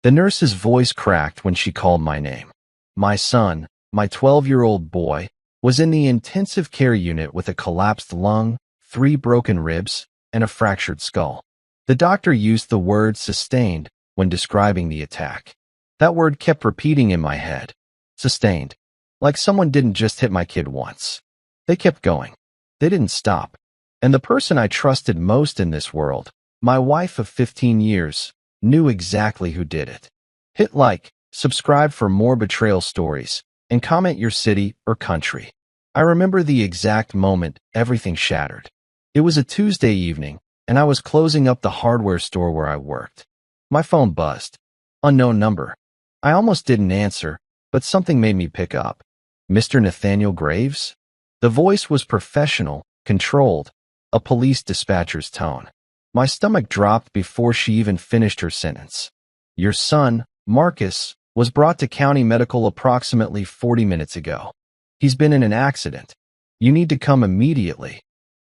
The nurse's voice cracked when she called my name. My son, my 12-year-old boy, was in the intensive care unit with a collapsed lung, 3 broken ribs, and a fractured skull. The doctor used the word sustained when describing the attack. That word kept repeating in my head. Sustained. Like someone didn't just hit my kid once. They kept going. They didn't stop. And the person I trusted most in this world, my wife of 15 years, knew exactly who did it. Hit like, subscribe for more betrayal stories, and comment your city or country. I remember the exact moment everything shattered. It was a Tuesday evening, and I was closing up the hardware store where I worked. My phone buzzed. Unknown number. I almost didn't answer, but something made me pick up. Mr. Nathaniel Graves? The voice was professional, controlled, a police dispatcher's tone. My stomach dropped before she even finished her sentence. Your son, Marcus, was brought to county medical approximately 40 minutes ago. He's been in an accident. You need to come immediately.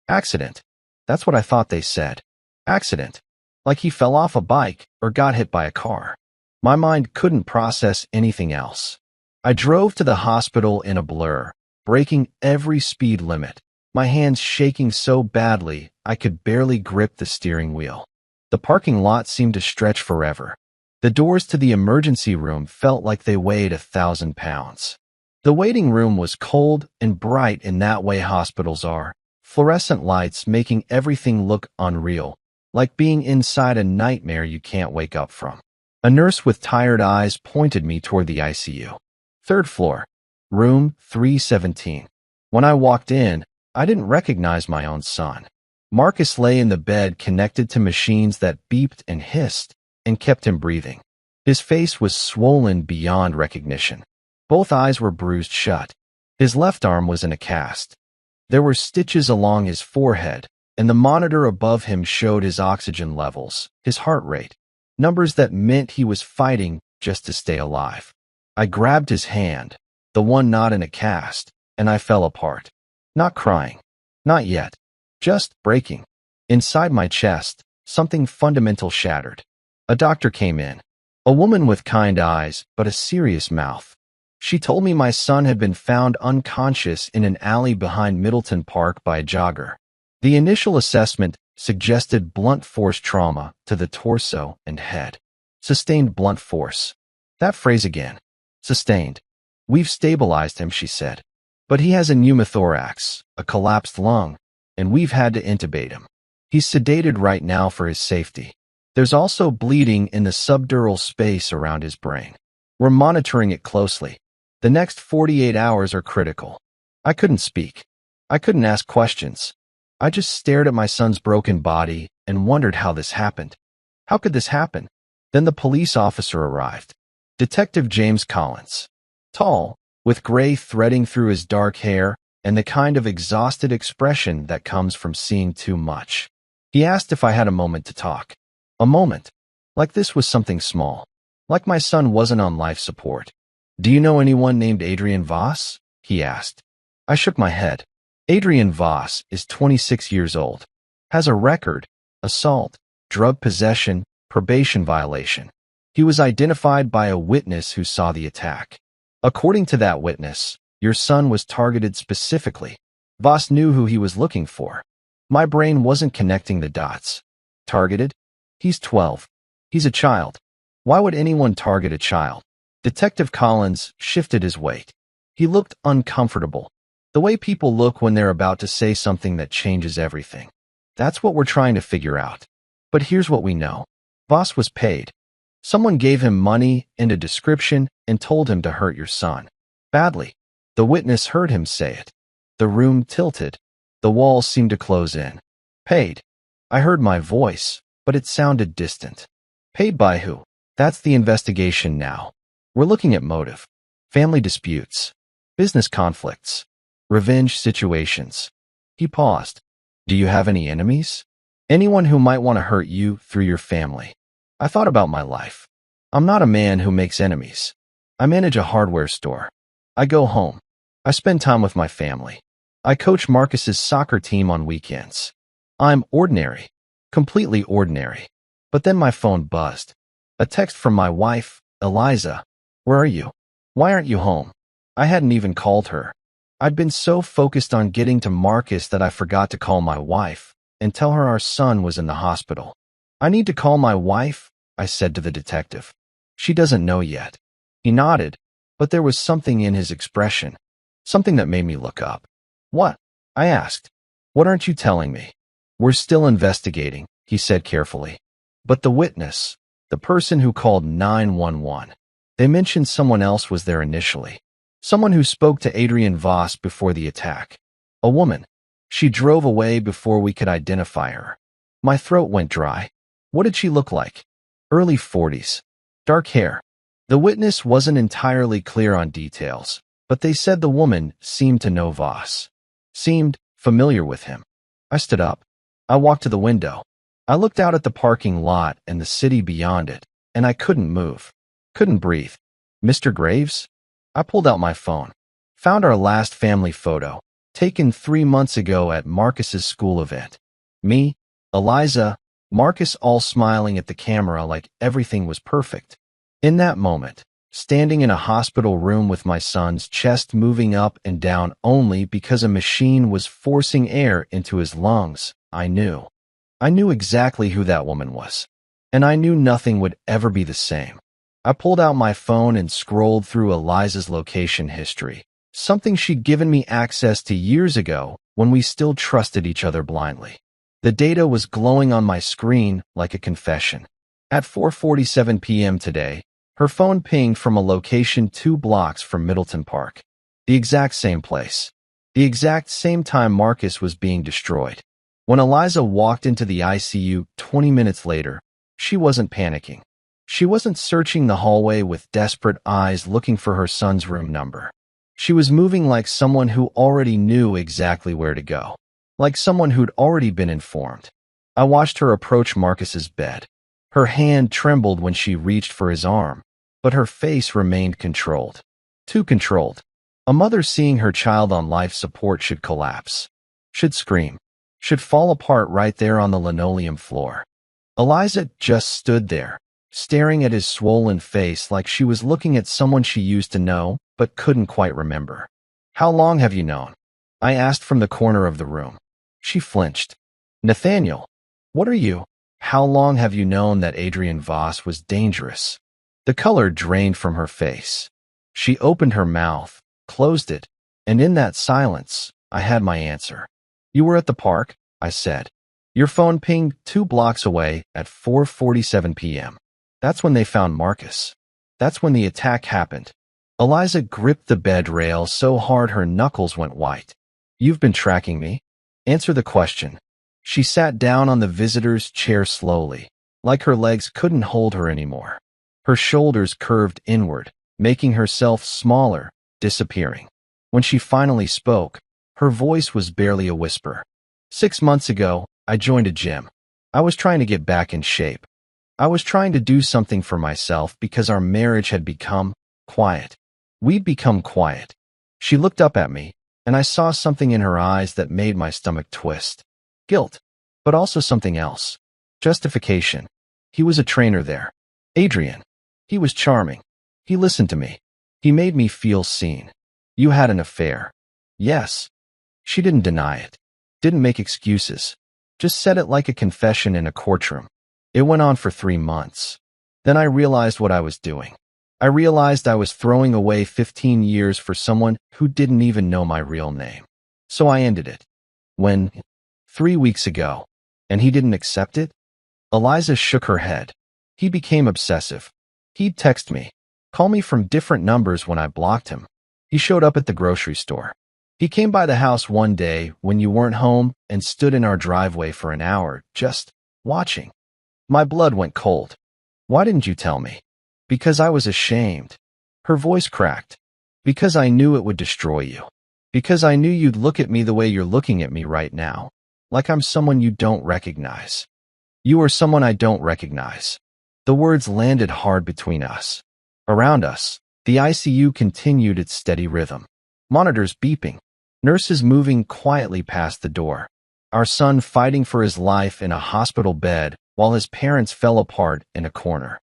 Accident. That's what I thought they said. Accident. Like he fell off a bike or got hit by a car. My mind couldn't process anything else. I drove to the hospital in a blur, breaking every speed limit, my hands shaking so badly I could barely grip the steering wheel. The parking lot seemed to stretch forever. The doors to the emergency room felt like they weighed 1,000 pounds. The waiting room was cold and bright in that way hospitals are, fluorescent lights making everything look unreal, like being inside a nightmare you can't wake up from. A nurse with tired eyes pointed me toward the ICU. 3rd floor, room 317. When I walked in, I didn't recognize my own son. Marcus lay in the bed connected to machines that beeped and hissed and kept him breathing. His face was swollen beyond recognition. Both eyes were bruised shut. His left arm was in a cast. There were stitches along his forehead, and the monitor above him showed his oxygen levels, his heart rate, numbers that meant he was fighting just to stay alive. I grabbed his hand, the one not in a cast, and I fell apart. Not crying. Not yet. Just breaking. Inside my chest, something fundamental shattered. A doctor came in. A woman with kind eyes, but a serious mouth. She told me my son had been found unconscious in an alley behind Middleton Park by a jogger. The initial assessment suggested blunt force trauma to the torso and head. Sustained blunt force. That phrase again. Sustained. We've stabilized him, she said. But he has a pneumothorax, a collapsed lung, and we've had to intubate him. He's sedated right now for his safety. There's also bleeding in the subdural space around his brain. We're monitoring it closely. The next 48 hours are critical. I couldn't speak. I couldn't ask questions. I just stared at my son's broken body and wondered how this happened. How could this happen? Then the police officer arrived. Detective James Collins. Tall, with gray threading through his dark hair and the kind of exhausted expression that comes from seeing too much. He asked if I had a moment to talk. A moment. Like this was something small. Like my son wasn't on life support. Do you know anyone named Adrian Voss? He asked. I shook my head. Adrian Voss is 26 years old. Has a record: assault, drug possession, probation violation. He was identified by a witness who saw the attack. According to that witness, your son was targeted specifically. Voss knew who he was looking for. My brain wasn't connecting the dots. Targeted? He's 12. He's a child. Why would anyone target a child? Detective Collins shifted his weight. He looked uncomfortable. The way people look when they're about to say something that changes everything. That's what we're trying to figure out. But here's what we know. Voss was paid. Someone gave him money and a description and told him to hurt your son. Badly. The witness heard him say it. The room tilted. The walls seemed to close in. Paid. I heard my voice, but it sounded distant. Paid by who? That's the investigation now. We're looking at motive. Family disputes. Business conflicts. Revenge situations. He paused. Do you have any enemies? Anyone who might want to hurt you through your family? I thought about my life. I'm not a man who makes enemies. I manage a hardware store. I go home. I spend time with my family. I coach Marcus's soccer team on weekends. I'm ordinary. Completely ordinary. But then my phone buzzed. A text from my wife, Eliza. Where are you? Why aren't you home? I hadn't even called her. I'd been so focused on getting to Marcus that I forgot to call my wife and tell her our son was in the hospital. I need to call my wife, I said to the detective. She doesn't know yet. He nodded, but there was something in his expression, something that made me look up. What? I asked. What aren't you telling me? We're still investigating, he said carefully. But the witness, the person who called 911, they mentioned someone else was there initially. Someone who spoke to Adrian Voss before the attack. A woman. She drove away before we could identify her. My throat went dry. What did she look like? Early 40s. Dark hair. The witness wasn't entirely clear on details, but they said the woman seemed to know Voss. Seemed familiar with him. I stood up. I walked to the window. I looked out at the parking lot and the city beyond it, and I couldn't move. Couldn't breathe. Mr. Graves? I pulled out my phone. Found our last family photo, taken 3 months ago at Marcus's school event. Me, Eliza, Marcus all smiling at the camera like everything was perfect. In that moment, standing in a hospital room with my son's chest moving up and down only because a machine was forcing air into his lungs, I knew. I knew exactly who that woman was. And I knew nothing would ever be the same. I pulled out my phone and scrolled through Eliza's location history, something she'd given me access to years ago when we still trusted each other blindly. The data was glowing on my screen like a confession. At 4:47 p.m. today, her phone pinged from a location 2 blocks from Middleton Park. The exact same place. The exact same time Marcus was being destroyed. When Eliza walked into the ICU 20 minutes later, she wasn't panicking. She wasn't searching the hallway with desperate eyes looking for her son's room number. She was moving like someone who already knew exactly where to go. Like someone who'd already been informed. I watched her approach Marcus's bed. Her hand trembled when she reached for his arm, but her face remained controlled. Too controlled. A mother seeing her child on life support should collapse. Should scream. Should fall apart right there on the linoleum floor. Eliza just stood there, staring at his swollen face like she was looking at someone she used to know but couldn't quite remember. How long have you known? I asked from the corner of the room. She flinched. Nathaniel, what are you? How long have you known that Adrian Voss was dangerous? The color drained from her face. She opened her mouth, closed it, and in that silence, I had my answer. You were at the park, I said. Your phone pinged 2 blocks away at 4:47 p.m. That's when they found Marcus. That's when the attack happened. Eliza gripped the bed rail so hard her knuckles went white. You've been tracking me? Answer the question. She sat down on the visitor's chair slowly, like her legs couldn't hold her anymore. Her shoulders curved inward, making herself smaller, disappearing. When she finally spoke, her voice was barely a whisper. 6 months ago, I joined a gym. I was trying to get back in shape. I was trying to do something for myself because our marriage had become quiet. We'd become quiet. She looked up at me, and I saw something in her eyes that made my stomach twist. Guilt, but also something else. Justification. He was a trainer there. Adrian. He was charming. He listened to me. He made me feel seen. You had an affair. Yes. She didn't deny it. Didn't make excuses. Just said it like a confession in a courtroom. It went on for 3 months. Then I realized what I was doing. I realized I was throwing away 15 years for someone who didn't even know my real name. So I ended it. When? 3 weeks ago. And he didn't accept it? Eliza shook her head. He became obsessive. He'd text me, call me from different numbers when I blocked him. He showed up at the grocery store. He came by the house one day when you weren't home and stood in our driveway for an hour, just watching. My blood went cold. Why didn't you tell me? Because I was ashamed. Her voice cracked. Because I knew it would destroy you. Because I knew you'd look at me the way you're looking at me right now. Like I'm someone you don't recognize. You are someone I don't recognize. The words landed hard between us. Around us, the ICU continued its steady rhythm. Monitors beeping. Nurses moving quietly past the door. Our son fighting for his life in a hospital bed while his parents fell apart in a corner.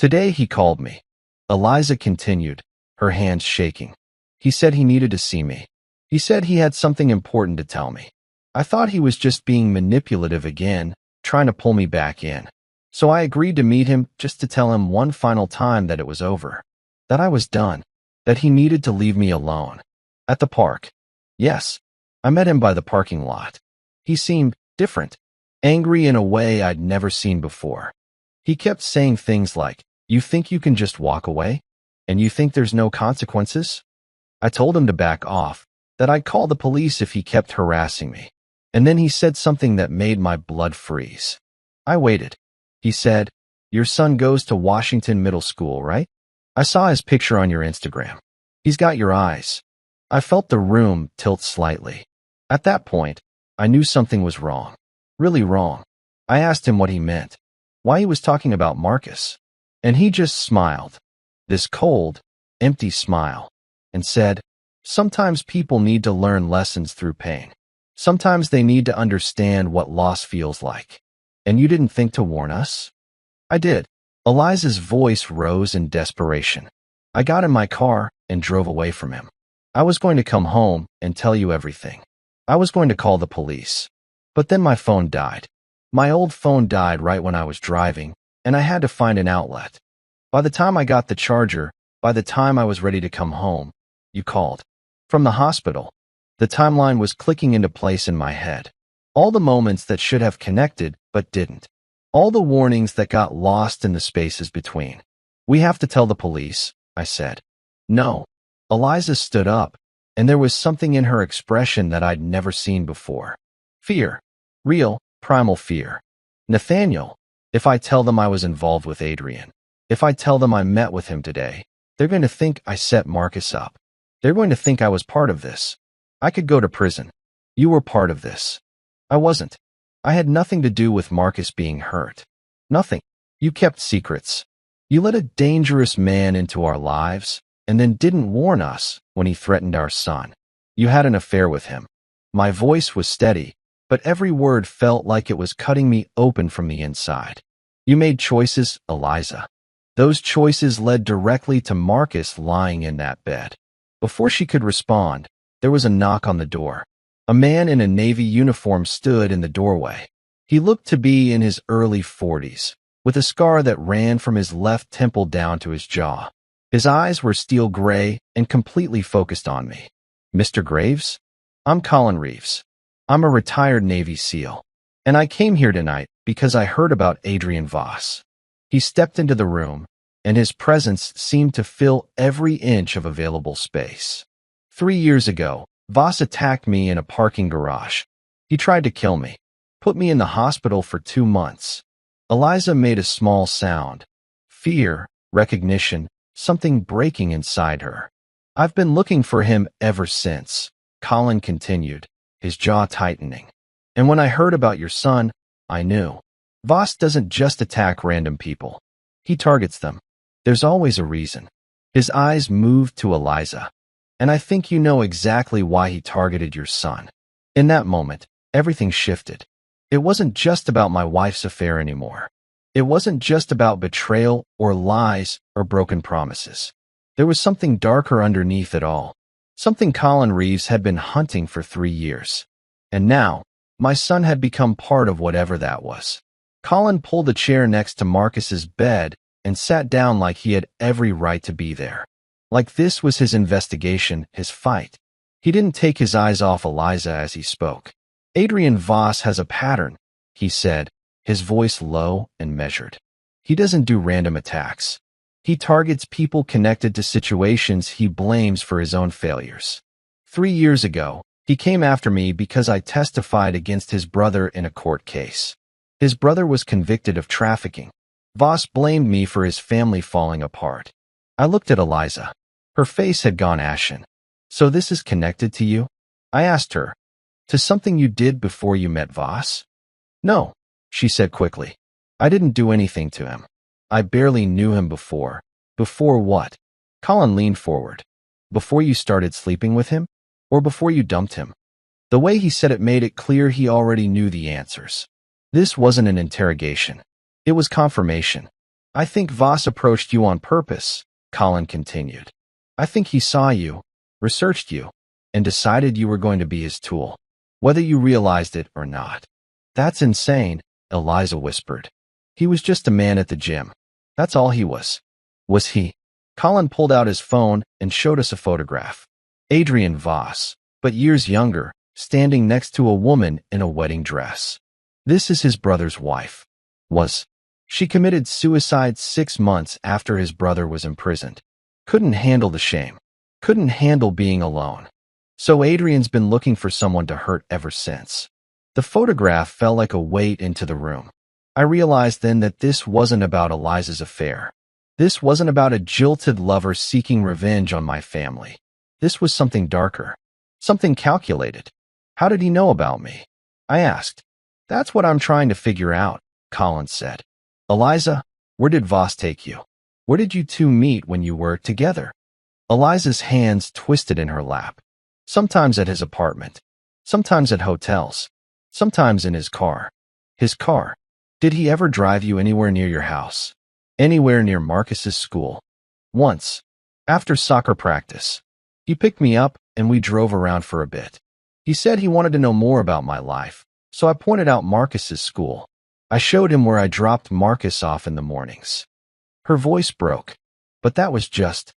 Today he called me. Eliza continued, her hands shaking. He said he needed to see me. He said he had something important to tell me. I thought he was just being manipulative again, trying to pull me back in. So I agreed to meet him just to tell him one final time that it was over, that I was done, that he needed to leave me alone. At the park. Yes, I met him by the parking lot. He seemed different, angry in a way I'd never seen before. He kept saying things like, "You think you can just walk away? And you think there's no consequences?" I told him to back off, that I'd call the police if he kept harassing me. And then he said something that made my blood freeze. I waited. He said, "Your son goes to Washington Middle School, right? I saw his picture on your Instagram. He's got your eyes." I felt the room tilt slightly. At that point, I knew something was wrong. Really wrong. I asked him what he meant, why he was talking about Marcus. And he just smiled, this cold, empty smile, and said, "Sometimes people need to learn lessons through pain. Sometimes they need to understand what loss feels like. And you didn't think to warn us?" I did. Eliza's voice rose in desperation. I got in my car and drove away from him. I was going to come home and tell you everything. I was going to call the police. But then my phone died. My old phone died right when I was driving, and I had to find an outlet. By the time I got the charger, by the time I was ready to come home, you called. From the hospital. The timeline was clicking into place in my head. All the moments that should have connected but didn't. All the warnings that got lost in the spaces between. "We have to tell the police," I said. "No." Eliza stood up, and there was something in her expression that I'd never seen before. Fear. Real, primal fear. "Nathaniel, if I tell them I was involved with Adrian, if I tell them I met with him today, they're going to think I set Marcus up. They're going to think I was part of this. I could go to prison. You were part of this." I wasn't. I had nothing to do with Marcus being hurt. Nothing. You kept secrets. You let a dangerous man into our lives, and then didn't warn us when he threatened our son. You had an affair with him. My voice was steady, but every word felt like it was cutting me open from the inside. You made choices, Eliza. Those choices led directly to Marcus lying in that bed. Before she could respond, there was a knock on the door. A man in a Navy uniform stood in the doorway. He looked to be in his early 40s, with a scar that ran from his left temple down to his jaw. His eyes were steel gray and completely focused on me. "Mr. Graves? I'm Colin Reeves. I'm a retired Navy SEAL, and I came here tonight because I heard about Adrian Voss." He stepped into the room, and his presence seemed to fill every inch of available space. 3 years ago, Voss attacked me in a parking garage. He tried to kill me, put me in the hospital for 2 months. Eliza made a small sound. Fear, recognition, something breaking inside her. "I've been looking for him ever since," Colin continued, his jaw tightening. "And when I heard about your son, I knew. Voss doesn't just attack random people. He targets them. There's always a reason." His eyes moved to Eliza. "And I think you know exactly why he targeted your son." In that moment, everything shifted. It wasn't just about my wife's affair anymore. It wasn't just about betrayal or lies or broken promises. There was something darker underneath it all. Something Colin Reeves had been hunting for 3 years. And now, my son had become part of whatever that was. Colin pulled a chair next to Marcus's bed and sat down like he had every right to be there. Like this was his investigation, his fight. He didn't take his eyes off Eliza as he spoke. "Adrian Voss has a pattern," he said, his voice low and measured. "He doesn't do random attacks. He targets people connected to situations he blames for his own failures. 3 years ago, he came after me because I testified against his brother in a court case. His brother was convicted of trafficking. Voss blamed me for his family falling apart." I looked at Eliza. Her face had gone ashen. "So this is connected to you?" I asked her. "To something you did before you met Voss?" "No," she said quickly. "I didn't do anything to him. I barely knew him before." "Before what?" Colin leaned forward. "Before you started sleeping with him? Or before you dumped him?" The way he said it made it clear he already knew the answers. This wasn't an interrogation. It was confirmation. I think Voss approached you on purpose, Colin continued. I think he saw you, researched you, and decided you were going to be his tool, whether you realized it or not. That's insane, Eliza whispered. He was just a man at the gym. That's all he was. Was he? Colin pulled out his phone and showed us a photograph. Adrian Voss, but years younger, standing next to a woman in a wedding dress. This is his brother's wife. She committed suicide 6 months after his brother was imprisoned. Couldn't handle the shame. Couldn't handle being alone. So Adrian's been looking for someone to hurt ever since. The photograph fell like a weight into the room. I realized then that this wasn't about Eliza's affair. This wasn't about a jilted lover seeking revenge on my family. This was something darker. Something calculated. How did he know about me? I asked. That's what I'm trying to figure out, Colin said. Eliza, where did Voss take you? Where did you two meet when you were together? Eliza's hands twisted in her lap. Sometimes at his apartment. Sometimes at hotels. Sometimes in his car. His car. Did he ever drive you anywhere near your house? Anywhere near Marcus's school? Once. After soccer practice. He picked me up and we drove around for a bit. He said he wanted to know more about my life, so I pointed out Marcus's school. I showed him where I dropped Marcus off in the mornings. Her voice broke. But I was just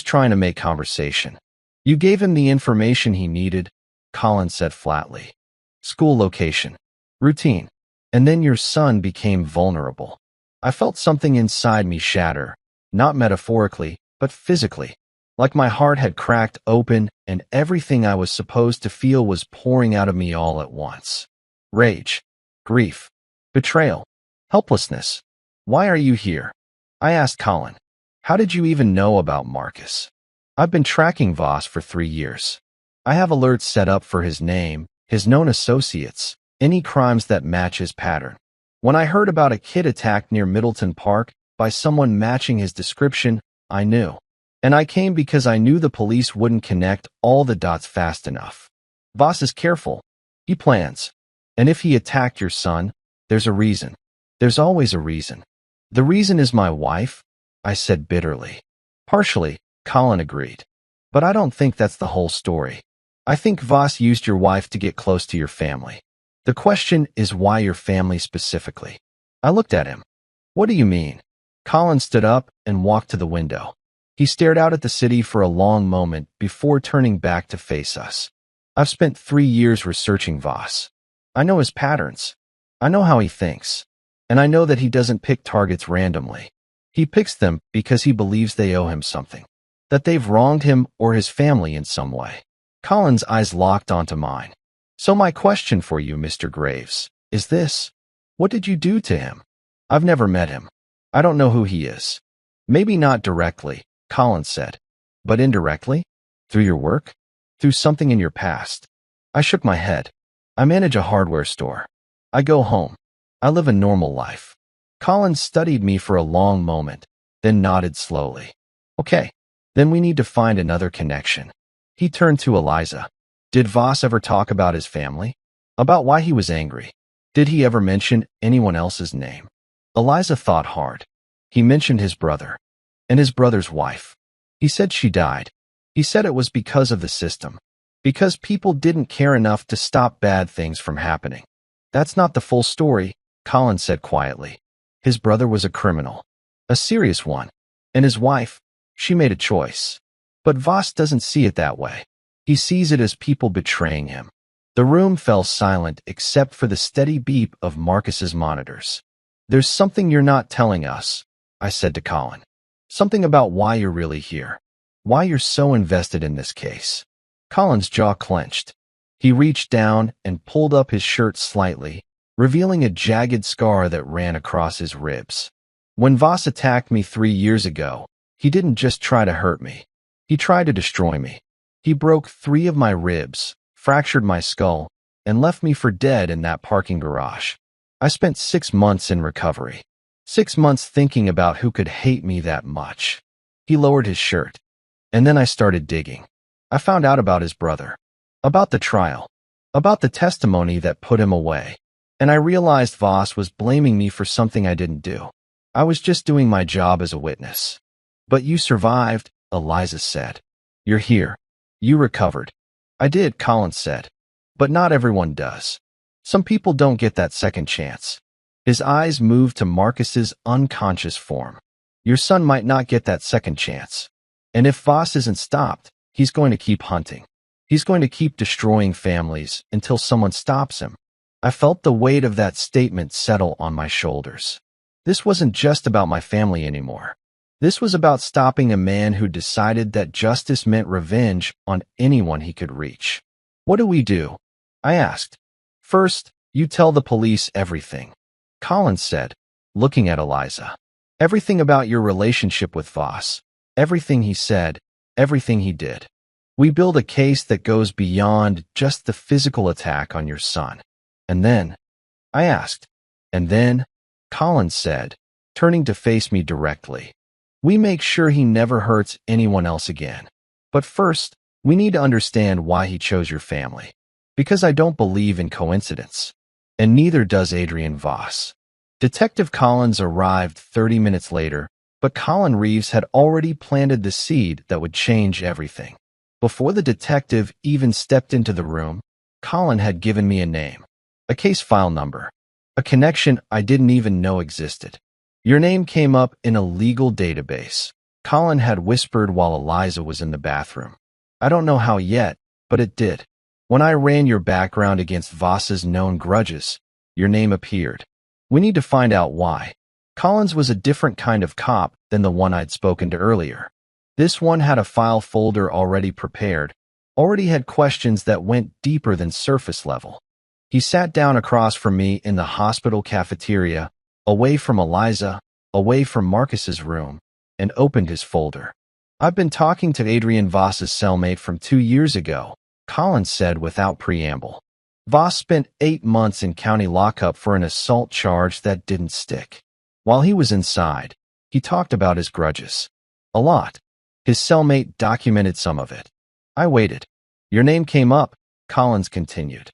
trying to make conversation. You gave him the information he needed, Colin said flatly. School location. Routine. And then your son became vulnerable. I felt something inside me shatter, not metaphorically, but physically. Like my heart had cracked open and everything I was supposed to feel was pouring out of me all at once. Rage. Grief. Betrayal. Helplessness. Why are you here? I asked Colin. How did you even know about Marcus? I've been tracking Voss for 3 years. I have alerts set up for his name, his known associates, any crimes that match his pattern. When I heard about a kid attacked near Middleton Park by someone matching his description, I knew. And I came because I knew the police wouldn't connect all the dots fast enough. Voss is careful. He plans. And if he attacked your son, there's a reason. There's always a reason. The reason is my wife, I said bitterly. Partially, Colin agreed. But I don't think that's the whole story. I think Voss used your wife to get close to your family. The question is why your family specifically. I looked at him. What do you mean? Colin stood up and walked to the window. He stared out at the city for a long moment before turning back to face us. I've spent 3 years researching Voss. I know his patterns. I know how he thinks. And I know that he doesn't pick targets randomly. He picks them because he believes they owe him something. That they've wronged him or his family in some way. Colin's eyes locked onto mine. So my question for you, Mr. Graves, is this. What did you do to him? I've never met him. I don't know who he is. Maybe not directly, Colin said. But indirectly? Through your work? Through something in your past? I shook my head. I manage a hardware store. I go home. I live a normal life. Colin studied me for a long moment, then nodded slowly. Okay, then we need to find another connection. He turned to Eliza. Did Voss ever talk about his family? About why he was angry? Did he ever mention anyone else's name? Eliza thought hard. He mentioned his brother. And his brother's wife. He said she died. He said it was because of the system. Because people didn't care enough to stop bad things from happening. That's not the full story, Colin said quietly. His brother was a criminal. A serious one. And his wife, she made a choice. But Voss doesn't see it that way. He sees it as people betraying him. The room fell silent except for the steady beep of Marcus's monitors. There's something you're not telling us, I said to Colin. Something about why you're really here. Why you're so invested in this case. Colin's jaw clenched. He reached down and pulled up his shirt slightly, revealing a jagged scar that ran across his ribs. When Voss attacked me 3 years ago, he didn't just try to hurt me. He tried to destroy me. He broke 3 of my ribs, fractured my skull, and left me for dead in that parking garage. I spent 6 months in recovery. 6 months thinking about who could hate me that much. He lowered his shirt. And then I started digging. I found out about his brother. About the trial. About the testimony that put him away. And I realized Voss was blaming me for something I didn't do. I was just doing my job as a witness. But you survived, Eliza said. You're here. You recovered. I did, Collins said. But not everyone does. Some people don't get that second chance. His eyes moved to Marcus's unconscious form. Your son might not get that second chance. And if Voss isn't stopped, he's going to keep hunting. He's going to keep destroying families until someone stops him. I felt the weight of that statement settle on my shoulders. This wasn't just about my family anymore. This was about stopping a man who decided that justice meant revenge on anyone he could reach. What do we do? I asked. First, you tell the police everything, Collins said, looking at Eliza. Everything about your relationship with Voss. Everything he said, everything he did. We build a case that goes beyond just the physical attack on your son. And then, I asked. And then, Collins said, turning to face me directly. We make sure he never hurts anyone else again. But first, we need to understand why he chose your family. Because I don't believe in coincidence. And neither does Adrian Voss. Detective Collins arrived 30 minutes later, but Colin Reeves had already planted the seed that would change everything. Before the detective even stepped into the room, Colin had given me a name, a case file number, a connection I didn't even know existed. Your name came up in a legal database, Colin had whispered while Eliza was in the bathroom. I don't know how yet, but it did. When I ran your background against Voss's known grudges, your name appeared. We need to find out why. Collins was a different kind of cop than the one I'd spoken to earlier. This one had a file folder already prepared, already had questions that went deeper than surface level. He sat down across from me in the hospital cafeteria, away from Eliza, away from Marcus's room, and opened his folder. I've been talking to Adrian Voss's cellmate from 2 years ago, Collins said without preamble. Voss spent 8 months in county lockup for an assault charge that didn't stick. While he was inside, he talked about his grudges. A lot. His cellmate documented some of it. I waited. Your name came up, Collins continued.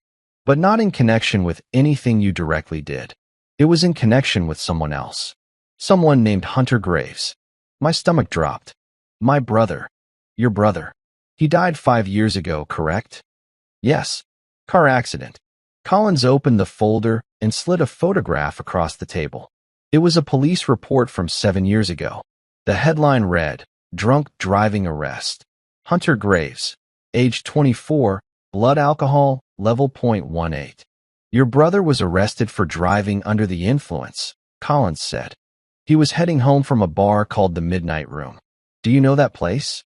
But not in connection with anything you directly did. It was in connection with someone else. Someone named Hunter Graves. My stomach dropped. My brother. Your brother. He died 5 years ago, correct? Yes. Car accident. Collins opened the folder and slid a photograph across the table. It was a police report from 7 years ago. The headline read, Drunk Driving Arrest. Hunter Graves, age 24, blood alcohol, level .18. Your brother was arrested for driving under the influence, Collins said. He was heading home from a bar called the Midnight Room. Do you know that place?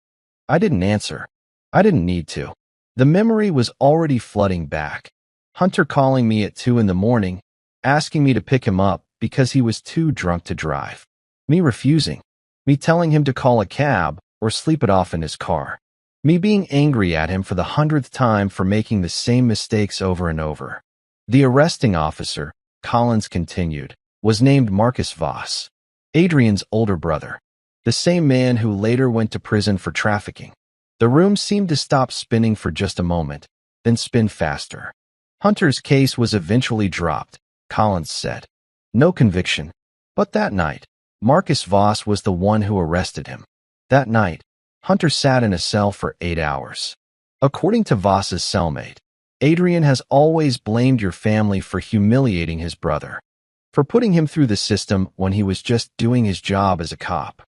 I didn't answer. I didn't need to. The memory was already flooding back. Hunter calling me at 2 in the morning, asking me to pick him up because he was too drunk to drive. Me refusing. Me telling him to call a cab or sleep it off in his car. Me being angry at him for the 100th time for making the same mistakes over and over. The arresting officer, Collins continued, was named Marcus Voss, Adrian's older brother, the same man who later went to prison for trafficking. The room seemed to stop spinning for just a moment, then spin faster. Hunter's case was eventually dropped, Collins said. No conviction. But that night, Marcus Voss was the one who arrested him. That night, Hunter sat in a cell for 8 hours. According to Voss's cellmate, Adrian has always blamed your family for humiliating his brother, for putting him through the system when he was just doing his job as a cop.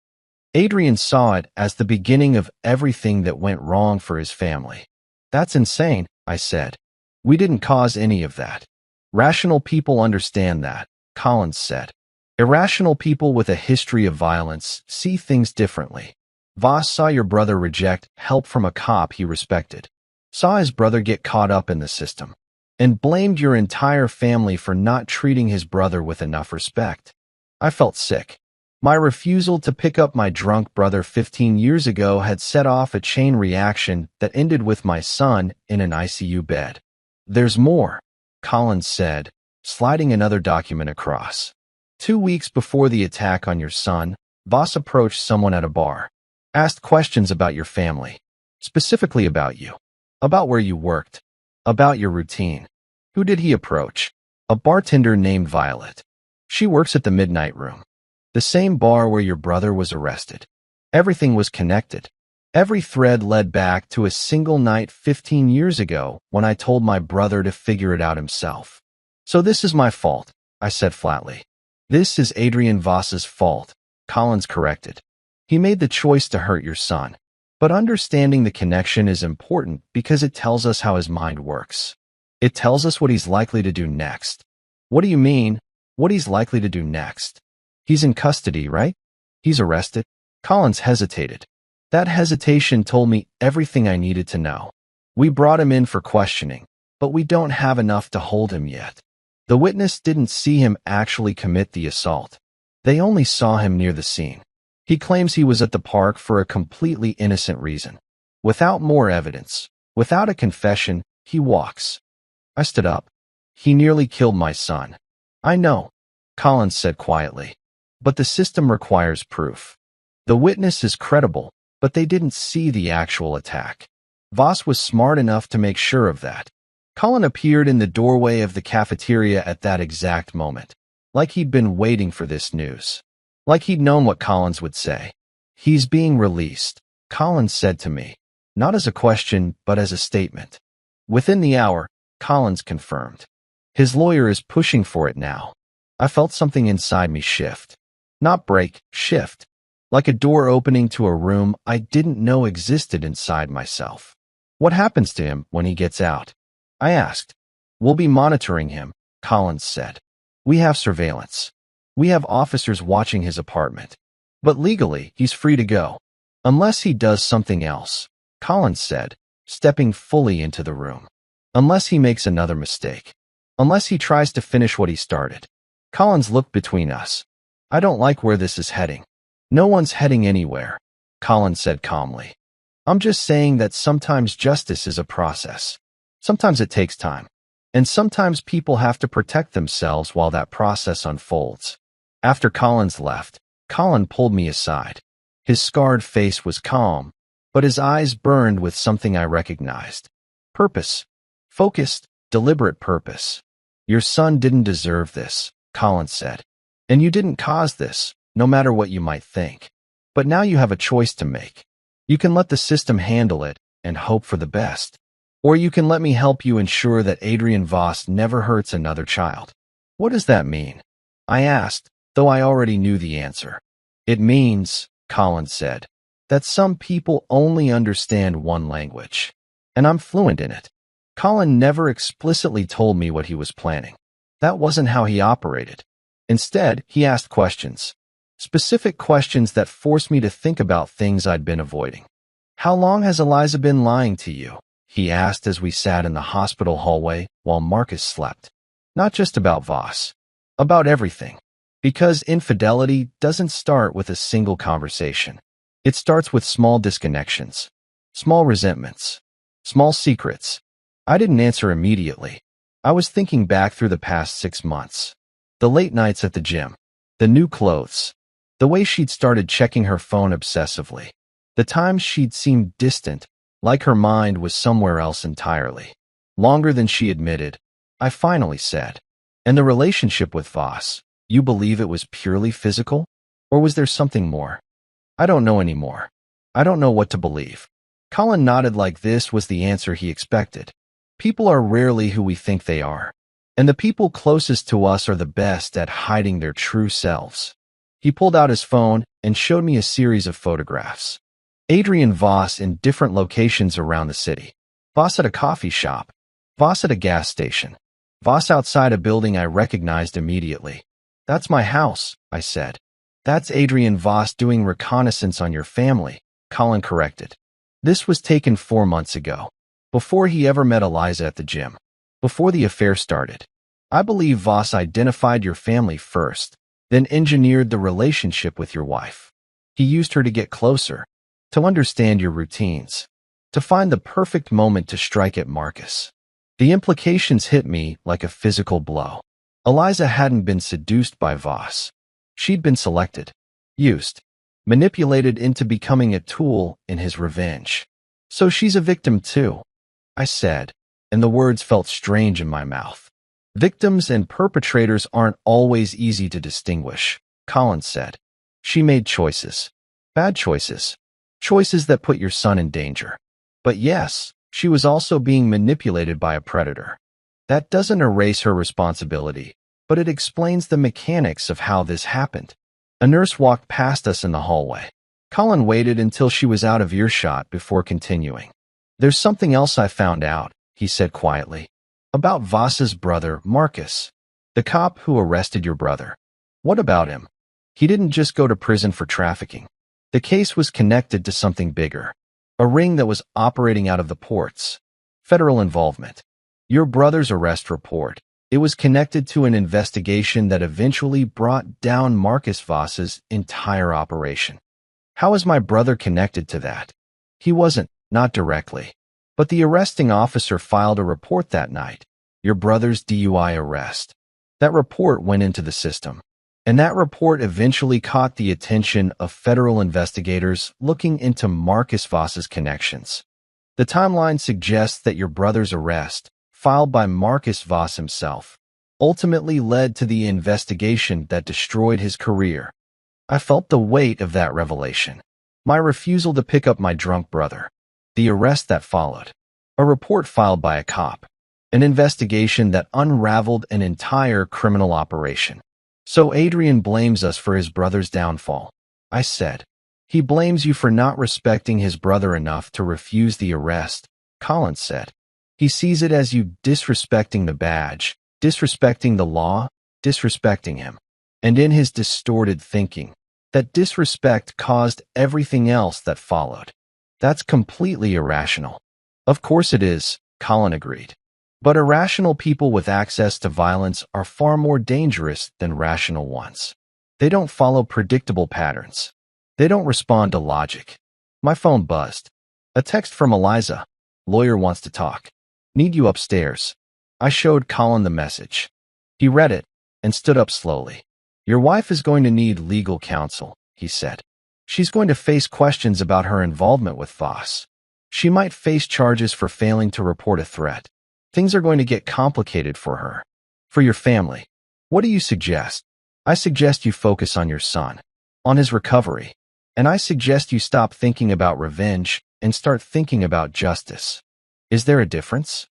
Adrian saw it as the beginning of everything that went wrong for his family. That's insane, I said. We didn't cause any of that. Rational people understand that, Collins said. Irrational people with a history of violence see things differently. Voss saw your brother reject help from a cop he respected, saw his brother get caught up in the system, and blamed your entire family for not treating his brother with enough respect. I felt sick. My refusal to pick up my drunk brother 15 years ago had set off a chain reaction that ended with my son in an ICU bed. There's more, Collins said, sliding another document across. 2 weeks before the attack on your son, Voss approached someone at a bar, asked questions about your family, specifically about you, about where you worked, about your routine. Who did he approach? A bartender named Violet. She works at the Midnight Room. The same bar where your brother was arrested. Everything was connected. Every thread led back to a single night 15 years ago when I told my brother to figure it out himself. So this is my fault, I said flatly. This is Adrian Voss's fault, Collins corrected. He made the choice to hurt your son. But understanding the connection is important because it tells us how his mind works. It tells us what he's likely to do next. What do you mean, what he's likely to do next? He's in custody, right? He's arrested? Collins hesitated. That hesitation told me everything I needed to know. We brought him in for questioning, but we don't have enough to hold him yet. The witness didn't see him actually commit the assault. They only saw him near the scene. He claims he was at the park for a completely innocent reason. Without more evidence, without a confession, he walks. I stood up. He nearly killed my son. I know, Collins said quietly. But the system requires proof. The witness is credible, but they didn't see the actual attack. Voss was smart enough to make sure of that. Colin appeared in the doorway of the cafeteria at that exact moment, like he'd been waiting for this news. Like he'd known what Collins would say. He's being released, Collins said to me, not as a question, but as a statement. Within the hour, Collins confirmed. His lawyer is pushing for it now. I felt something inside me shift. Not break, shift. Like a door opening to a room I didn't know existed inside myself. What happens to him when he gets out? I asked. We'll be monitoring him, Collins said. We have surveillance. We have officers watching his apartment. But legally, he's free to go. Unless he does something else, Collins said, stepping fully into the room. Unless he makes another mistake. Unless he tries to finish what he started. Collins looked between us. I don't like where this is heading. No one's heading anywhere, Collins said calmly. I'm just saying that sometimes justice is a process. Sometimes it takes time. And sometimes people have to protect themselves while that process unfolds. After Collins left, Colin pulled me aside. His scarred face was calm, but his eyes burned with something I recognized. Purpose. Focused, deliberate purpose. Your son didn't deserve this, Collins said. And you didn't cause this, no matter what you might think. But now you have a choice to make. You can let the system handle it and hope for the best. Or you can let me help you ensure that Adrian Voss never hurts another child. What does that mean? I asked, though I already knew the answer. It means, Collins said, that some people only understand one language. And I'm fluent in it. Colin never explicitly told me what he was planning. That wasn't how he operated. Instead, he asked questions. Specific questions that forced me to think about things I'd been avoiding. How long has Eliza been lying to you? He asked as we sat in the hospital hallway while Marcus slept. Not just about Voss. About everything. Because infidelity doesn't start with a single conversation. It starts with small disconnections. Small resentments. Small secrets. I didn't answer immediately. I was thinking back through the past 6 months. The late nights at the gym. The new clothes. The way she'd started checking her phone obsessively. The times she'd seemed distant, like her mind was somewhere else entirely. Longer than she admitted, I finally said. And the relationship with Voss, you believe it was purely physical? Or was there something more? I don't know anymore. I don't know what to believe. Colin nodded like this was the answer he expected. People are rarely who we think they are. And the people closest to us are the best at hiding their true selves. He pulled out his phone and showed me a series of photographs. Adrian Voss in different locations around the city. Voss at a coffee shop. Voss at a gas station. Voss outside a building I recognized immediately. That's my house, I said. That's Adrian Voss doing reconnaissance on your family, Colin corrected. This was taken 4 months ago. Before he ever met Eliza at the gym. Before the affair started. I believe Voss identified your family first, then engineered the relationship with your wife. He used her to get closer, to understand your routines, to find the perfect moment to strike at Marcus. The implications hit me like a physical blow. Eliza hadn't been seduced by Voss. She'd been selected, used, manipulated into becoming a tool in his revenge. So she's a victim too, I said, and the words felt strange in my mouth. Victims and perpetrators aren't always easy to distinguish, Colin said. She made choices. Bad choices. Choices that put your son in danger. But yes, she was also being manipulated by a predator. That doesn't erase her responsibility, but it explains the mechanics of how this happened. A nurse walked past us in the hallway. Colin waited until she was out of earshot before continuing. There's something else I found out, he said quietly. About Voss's brother, Marcus. The cop who arrested your brother. What about him? He didn't just go to prison for trafficking. The case was connected to something bigger. A ring that was operating out of the ports. Federal involvement. Your brother's arrest report. It was connected to an investigation that eventually brought down Marcus Voss's entire operation. How is my brother connected to that? He wasn't, not directly. But the arresting officer filed a report that night. Your brother's DUI arrest. That report went into the system. And that report eventually caught the attention of federal investigators looking into Marcus Voss's connections. The timeline suggests that your brother's arrest, filed by Marcus Voss himself, ultimately led to the investigation that destroyed his career. I felt the weight of that revelation. My refusal to pick up my drunk brother. The arrest that followed. A report filed by a cop. An investigation that unraveled an entire criminal operation. So Adrian blames us for his brother's downfall. I said. He blames you for not respecting his brother enough to refuse the arrest, Colin said. He sees it as you disrespecting the badge, disrespecting the law, disrespecting him. And in his distorted thinking, that disrespect caused everything else that followed. That's completely irrational. Of course it is, Colin agreed. But irrational people with access to violence are far more dangerous than rational ones. They don't follow predictable patterns. They don't respond to logic. My phone buzzed. A text from Eliza. Lawyer wants to talk. Need you upstairs. I showed Colin the message. He read it and stood up slowly. Your wife is going to need legal counsel, he said. She's going to face questions about her involvement with Voss. She might face charges for failing to report a threat. Things are going to get complicated for her. For your family. What do you suggest? I suggest you focus on your son. On his recovery. And I suggest you stop thinking about revenge and start thinking about justice. Is there a difference?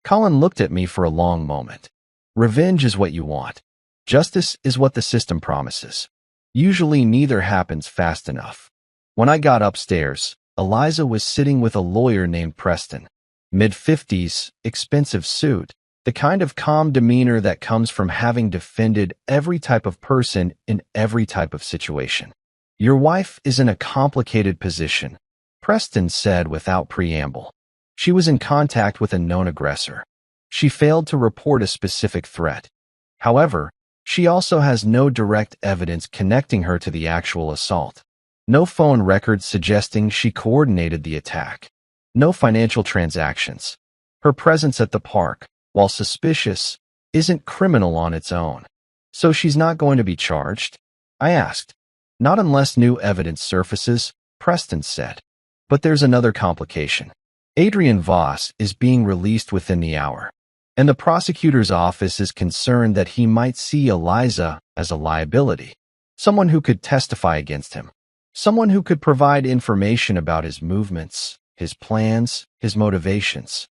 Colin looked at me for a long moment. Revenge is what you want. Justice is what the system promises. Usually neither happens fast enough. When I got upstairs, Eliza was sitting with a lawyer named Preston. Mid-50s, expensive suit, the kind of calm demeanor that comes from having defended every type of person in every type of situation. Your wife is in a complicated position, Preston said without preamble. She was in contact with a known aggressor. She failed to report a specific threat. However, she also has no direct evidence connecting her to the actual assault. No phone records suggesting she coordinated the attack. No financial transactions. Her presence at the park, while suspicious, isn't criminal on its own. So she's not going to be charged? I asked. Not unless new evidence surfaces, Preston said. But there's another complication. Adrian Voss is being released within the hour. And the prosecutor's office is concerned that he might see Eliza as a liability. Someone who could testify against him. Someone who could provide information about his movements, his plans, his motivations.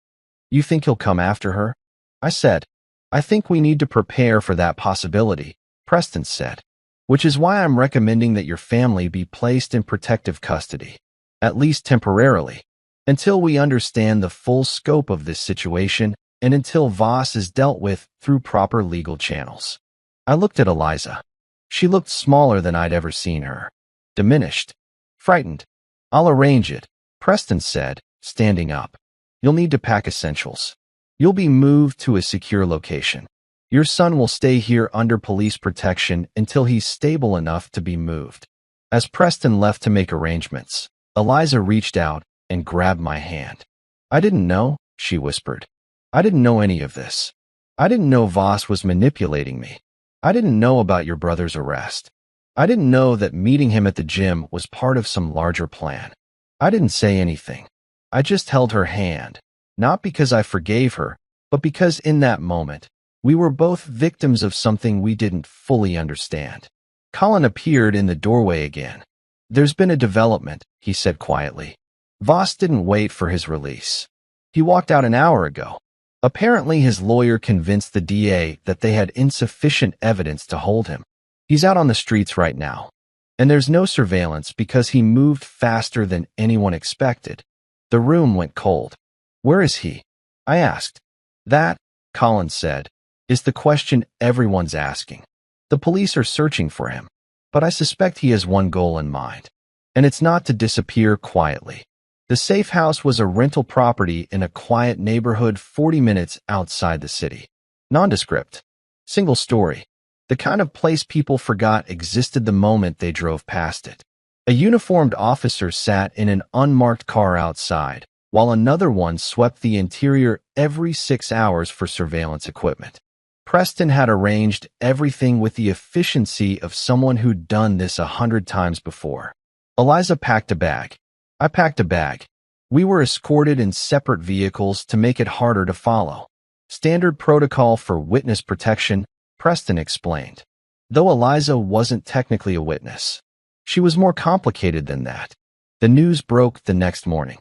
You think he'll come after her? I said. I think we need to prepare for that possibility, Preston said. Which is why I'm recommending that your family be placed in protective custody, at least temporarily, until we understand the full scope of this situation and until Voss is dealt with through proper legal channels. I looked at Eliza. She looked smaller than I'd ever seen her. Diminished. Frightened. I'll arrange it, Preston said, standing up. You'll need to pack essentials. You'll be moved to a secure location. Your son will stay here under police protection until he's stable enough to be moved. As Preston left to make arrangements, Eliza reached out and grabbed my hand. I didn't know, she whispered. I didn't know any of this. I didn't know Voss was manipulating me. I didn't know about your brother's arrest. I didn't know that meeting him at the gym was part of some larger plan. I didn't say anything. I just held her hand, not because I forgave her, but because in that moment, we were both victims of something we didn't fully understand. Colin appeared in the doorway again. There's been a development, he said quietly. Voss didn't wait for his release. He walked out an hour ago. Apparently his lawyer convinced the DA that they had insufficient evidence to hold him. He's out on the streets right now. And there's no surveillance because he moved faster than anyone expected. The room went cold. Where is he? I asked. That, Colin said, is the question everyone's asking. The police are searching for him, but I suspect he has one goal in mind, and it's not to disappear quietly. The safe house was a rental property in a quiet neighborhood 40 minutes outside the city. Nondescript. Single story. The kind of place people forgot existed the moment they drove past it. A uniformed officer sat in an unmarked car outside, while another one swept the interior every 6 hours for surveillance equipment. Preston had arranged everything with the efficiency of someone who'd done this 100 times before. Eliza packed a bag. I packed a bag. We were escorted in separate vehicles to make it harder to follow. Standard protocol for witness protection, Preston explained. Though Eliza wasn't technically a witness, she was more complicated than that. The news broke the next morning.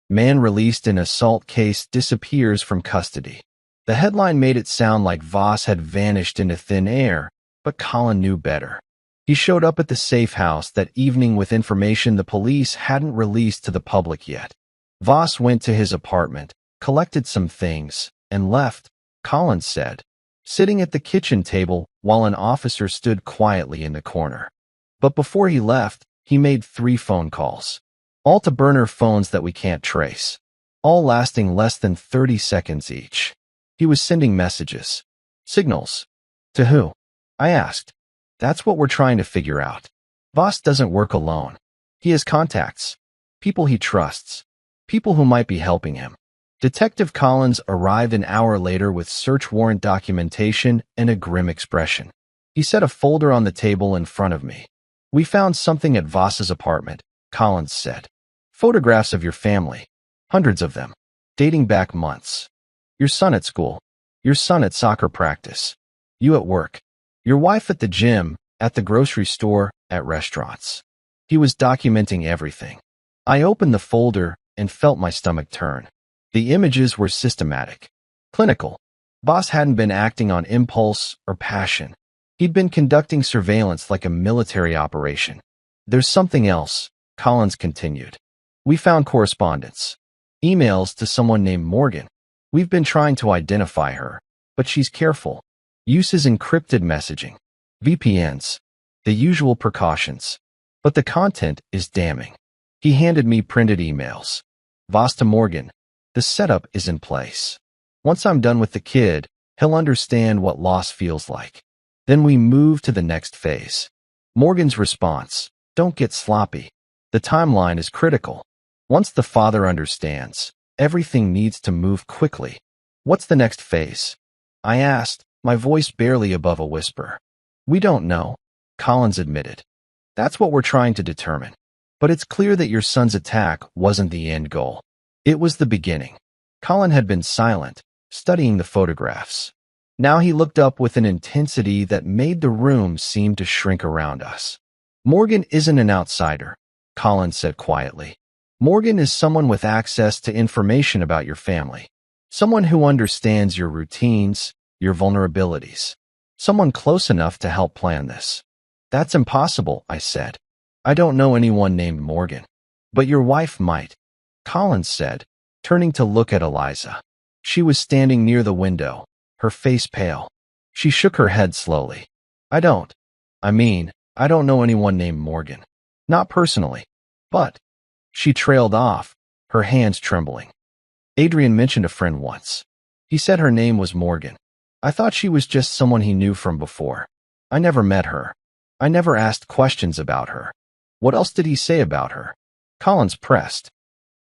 Man released in assault case disappears from custody. The headline made it sound like Voss had vanished into thin air, but Colin knew better. He showed up at the safe house that evening with information the police hadn't released to the public yet. Voss went to his apartment, collected some things, and left, Colin said, sitting at the kitchen table while an officer stood quietly in the corner. But before he left, he made 3 phone calls. All to burner phones that we can't trace. All lasting less than 30 seconds each. He was sending messages. Signals. To who? I asked. That's what we're trying to figure out. Voss doesn't work alone. He has contacts. People he trusts. People who might be helping him. Detective Collins arrived an hour later with search warrant documentation and a grim expression. He set a folder on the table in front of me. We found something at Voss's apartment, Collins said. Photographs of your family. Hundreds of them. Dating back months. Your son at school. Your son at soccer practice. You at work. Your wife at the gym, at the grocery store, at restaurants. He was documenting everything. I opened the folder and felt my stomach turn. The images were systematic. Clinical. Voss hadn't been acting on impulse or passion. He'd been conducting surveillance like a military operation. There's something else, Collins continued. We found correspondence. Emails to someone named Morgan. We've been trying to identify her, but she's careful. Uses encrypted messaging. VPNs. The usual precautions. But the content is damning. He handed me printed emails. Voss to Morgan. The setup is in place. Once I'm done with the kid, he'll understand what loss feels like. Then we move to the next phase. Morgan's response. Don't get sloppy. The timeline is critical. Once the father understands, everything needs to move quickly. What's the next phase? I asked, my voice barely above a whisper. We don't know, Collins admitted. That's what we're trying to determine. But it's clear that your son's attack wasn't the end goal. It was the beginning. Colin had been silent, studying the photographs. Now he looked up with an intensity that made the room seem to shrink around us. Morgan isn't an outsider, Colin said quietly. Morgan is someone with access to information about your family. Someone who understands your routines, your vulnerabilities. Someone close enough to help plan this. That's impossible, I said. I don't know anyone named Morgan. But your wife might, Collins said, turning to look at Eliza. She was standing near the window, her face pale. She shook her head slowly. I don't know anyone named Morgan. Not personally. But, she trailed off, her hands trembling. Adrian mentioned a friend once. He said her name was Morgan. I thought she was just someone he knew from before. I never met her. I never asked questions about her. What else did he say about her? Collins pressed.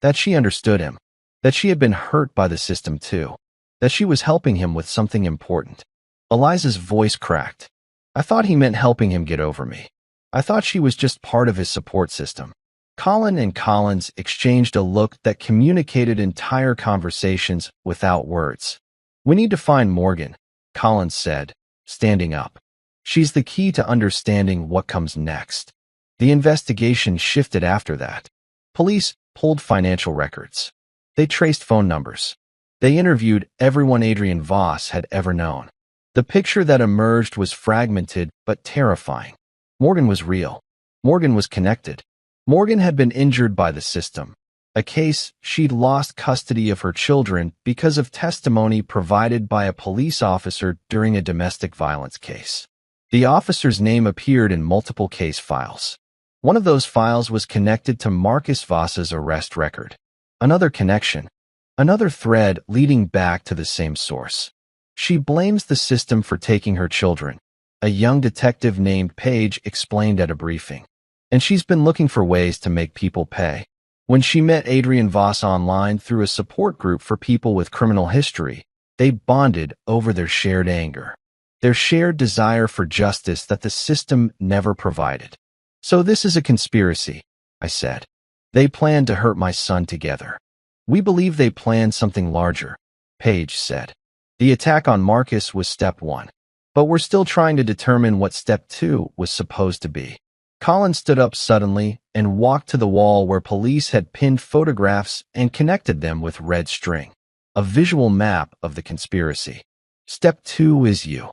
That she understood him. That she had been hurt by the system too. That she was helping him with something important. Eliza's voice cracked. I thought he meant helping him get over me. I thought she was just part of his support system. Colin and Collins exchanged a look that communicated entire conversations without words. We need to find Morgan, Collins said, standing up. She's the key to understanding what comes next. The investigation shifted after that. Police pulled financial records. They traced phone numbers. They interviewed everyone Adrian Voss had ever known. The picture that emerged was fragmented but terrifying. Morgan was real. Morgan was connected. Morgan had been injured by the system. A case she'd lost custody of her children because of testimony provided by a police officer during a domestic violence case. The officer's name appeared in multiple case files. One of those files was connected to Marcus Voss's arrest record. Another connection. Another thread leading back to the same source. She blames the system for taking her children. A young detective named Paige explained at a briefing. And she's been looking for ways to make people pay. When she met Adrian Voss online through a support group for people with criminal history, they bonded over their shared anger, their shared desire for justice that the system never provided. So this is a conspiracy, I said. They planned to hurt my son together. We believe they planned something larger, Paige said. The attack on Marcus was step 1. But we're still trying to determine what step 2 was supposed to be. Colin stood up suddenly and walked to the wall where police had pinned photographs and connected them with red string. A visual map of the conspiracy. Step 2 is you,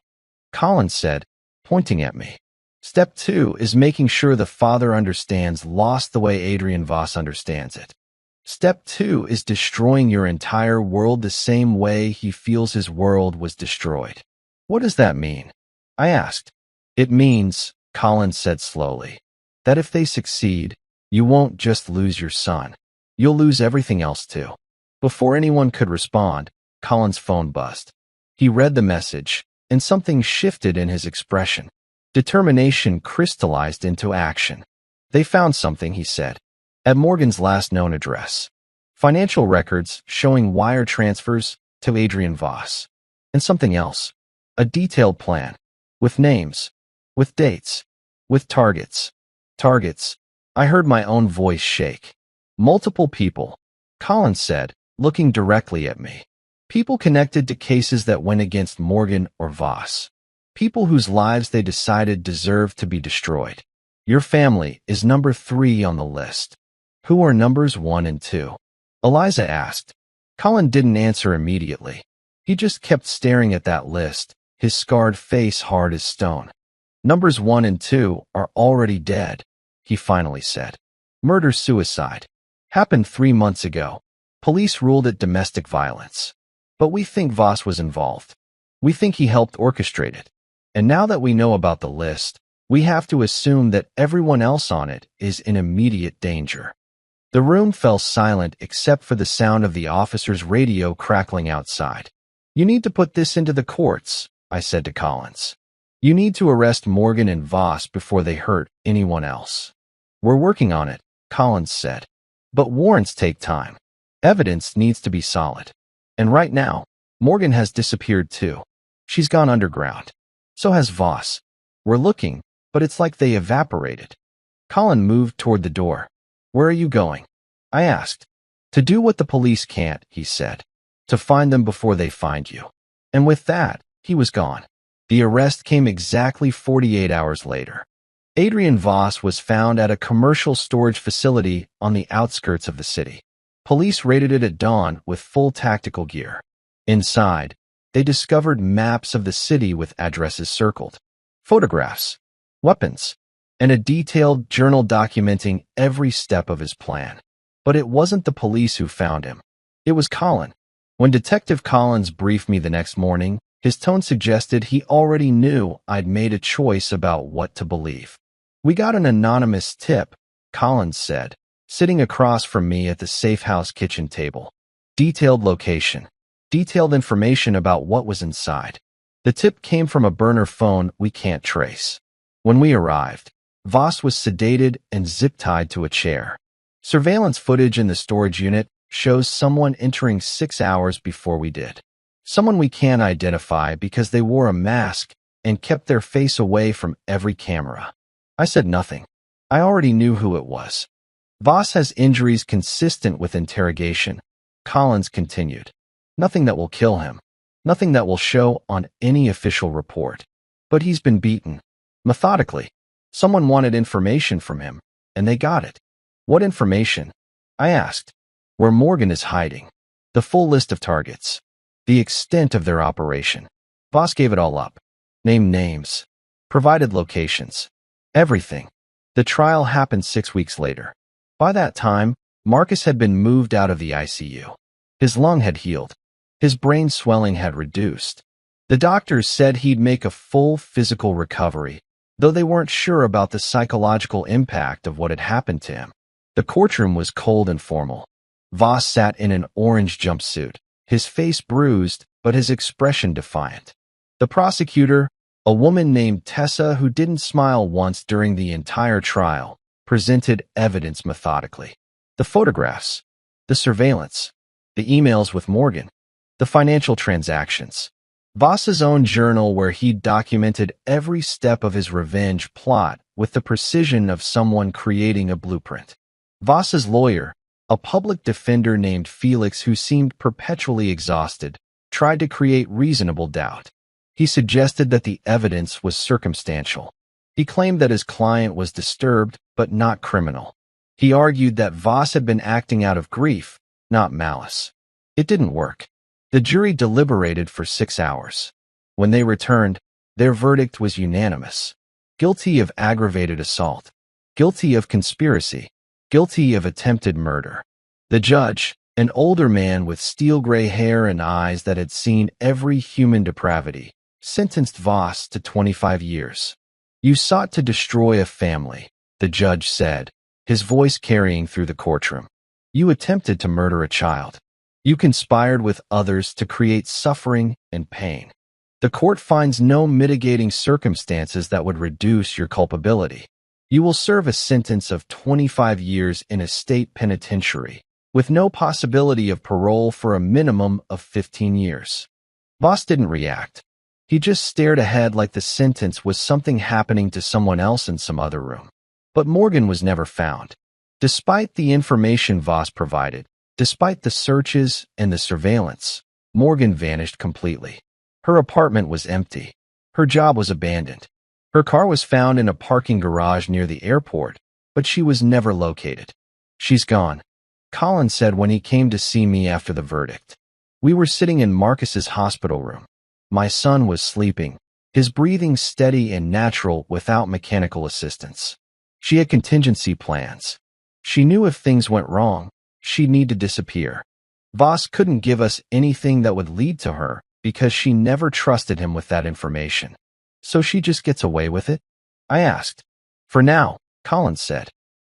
Colin said, pointing at me. Step 2 is making sure the father understands loss the way Adrian Voss understands it. Step 2 is destroying your entire world the same way he feels his world was destroyed. What does that mean? I asked. It means, Colin said slowly, that if they succeed, you won't just lose your son. You'll lose everything else too. Before anyone could respond, Colin's phone buzzed. He read the message, and something shifted in his expression. Determination crystallized into action. They found something, he said, at Morgan's last known address. Financial records showing wire transfers to Adrian Voss. And something else. A detailed plan. With names. With dates. With targets. Targets. I heard my own voice shake. Multiple people, Colin said, looking directly at me. People connected to cases that went against Morgan or Voss. People whose lives they decided deserved to be destroyed. Your family is number 3 on the list. Who are numbers 1 and 2? Eliza asked. Colin didn't answer immediately. He just kept staring at that list, his scarred face hard as stone. Numbers 1 and 2 are already dead, he finally said. Murder-suicide. Happened 3 months ago. Police ruled it domestic violence. But we think Voss was involved. We think he helped orchestrate it. And now that we know about the list, we have to assume that everyone else on it is in immediate danger. The room fell silent except for the sound of the officer's radio crackling outside. You need to put this into the courts, I said to Collins. You need to arrest Morgan and Voss before they hurt anyone else. We're working on it, Collins said. But warrants take time. Evidence needs to be solid. And right now, Morgan has disappeared too. She's gone underground. So has Voss. We're looking, but it's like they evaporated. Colin moved toward the door. Where are you going? I asked. To do what the police can't, he said. To find them before they find you. And with that, he was gone. The arrest came exactly 48 hours later. Adrian Voss was found at a commercial storage facility on the outskirts of the city. Police raided it at dawn with full tactical gear. Inside, they discovered maps of the city with addresses circled, photographs, weapons, and a detailed journal documenting every step of his plan. But it wasn't the police who found him. It was Colin. When Detective Collins briefed me the next morning, his tone suggested he already knew I'd made a choice about what to believe. We got an anonymous tip, Collins said, sitting across from me at the safe house kitchen table. Detailed location. Detailed information about what was inside. The tip came from a burner phone we can't trace. When we arrived, Voss was sedated and zip-tied to a chair. Surveillance footage in the storage unit shows someone entering 6 hours before we did. Someone we can't identify because they wore a mask and kept their face away from every camera. I said nothing. I already knew who it was. Voss has injuries consistent with interrogation, Collins continued. Nothing that will kill him. Nothing that will show on any official report. But he's been beaten. Methodically. Someone wanted information from him, and they got it. What information? I asked. Where Morgan is hiding. The full list of targets. The extent of their operation. Voss gave it all up. Named names. Provided locations. Everything. The trial happened 6 weeks later. By that time, Marcus had been moved out of the ICU. His lung had healed. His brain swelling had reduced. The doctors said he'd make a full physical recovery, though they weren't sure about the psychological impact of what had happened to him. The courtroom was cold and formal. Voss sat in an orange jumpsuit, his face bruised, but his expression defiant. The prosecutor, a woman named Tessa who didn't smile once during the entire trial, presented evidence methodically. The photographs, the surveillance, the emails with Morgan, the financial transactions. Voss's own journal where he documented every step of his revenge plot with the precision of someone creating a blueprint. Voss's lawyer, a public defender named Felix who seemed perpetually exhausted, tried to create reasonable doubt. He suggested that the evidence was circumstantial. He claimed that his client was disturbed but not criminal. He argued that Voss had been acting out of grief, not malice. It didn't work. The jury deliberated for 6 hours. When they returned, their verdict was unanimous. Guilty of aggravated assault. Guilty of conspiracy. Guilty of attempted murder. The judge, an older man with steel-gray hair and eyes that had seen every human depravity, sentenced Voss to 25 years. You sought to destroy a family, the judge said, his voice carrying through the courtroom. You attempted to murder a child. You conspired with others to create suffering and pain. The court finds no mitigating circumstances that would reduce your culpability. You will serve a sentence of 25 years in a state penitentiary, with no possibility of parole for a minimum of 15 years. Voss didn't react. He just stared ahead like the sentence was something happening to someone else in some other room. But Morgan was never found. Despite the information Voss provided, despite the searches and the surveillance, Morgan vanished completely. Her apartment was empty. Her job was abandoned. Her car was found in a parking garage near the airport, but she was never located. She's gone, Colin said when he came to see me after the verdict. We were sitting in Marcus's hospital room. My son was sleeping, his breathing steady and natural without mechanical assistance. She had contingency plans. She knew if things went wrong, she'd need to disappear. Voss couldn't give us anything that would lead to her because she never trusted him with that information. So she just gets away with it? I asked. For now, Colin said.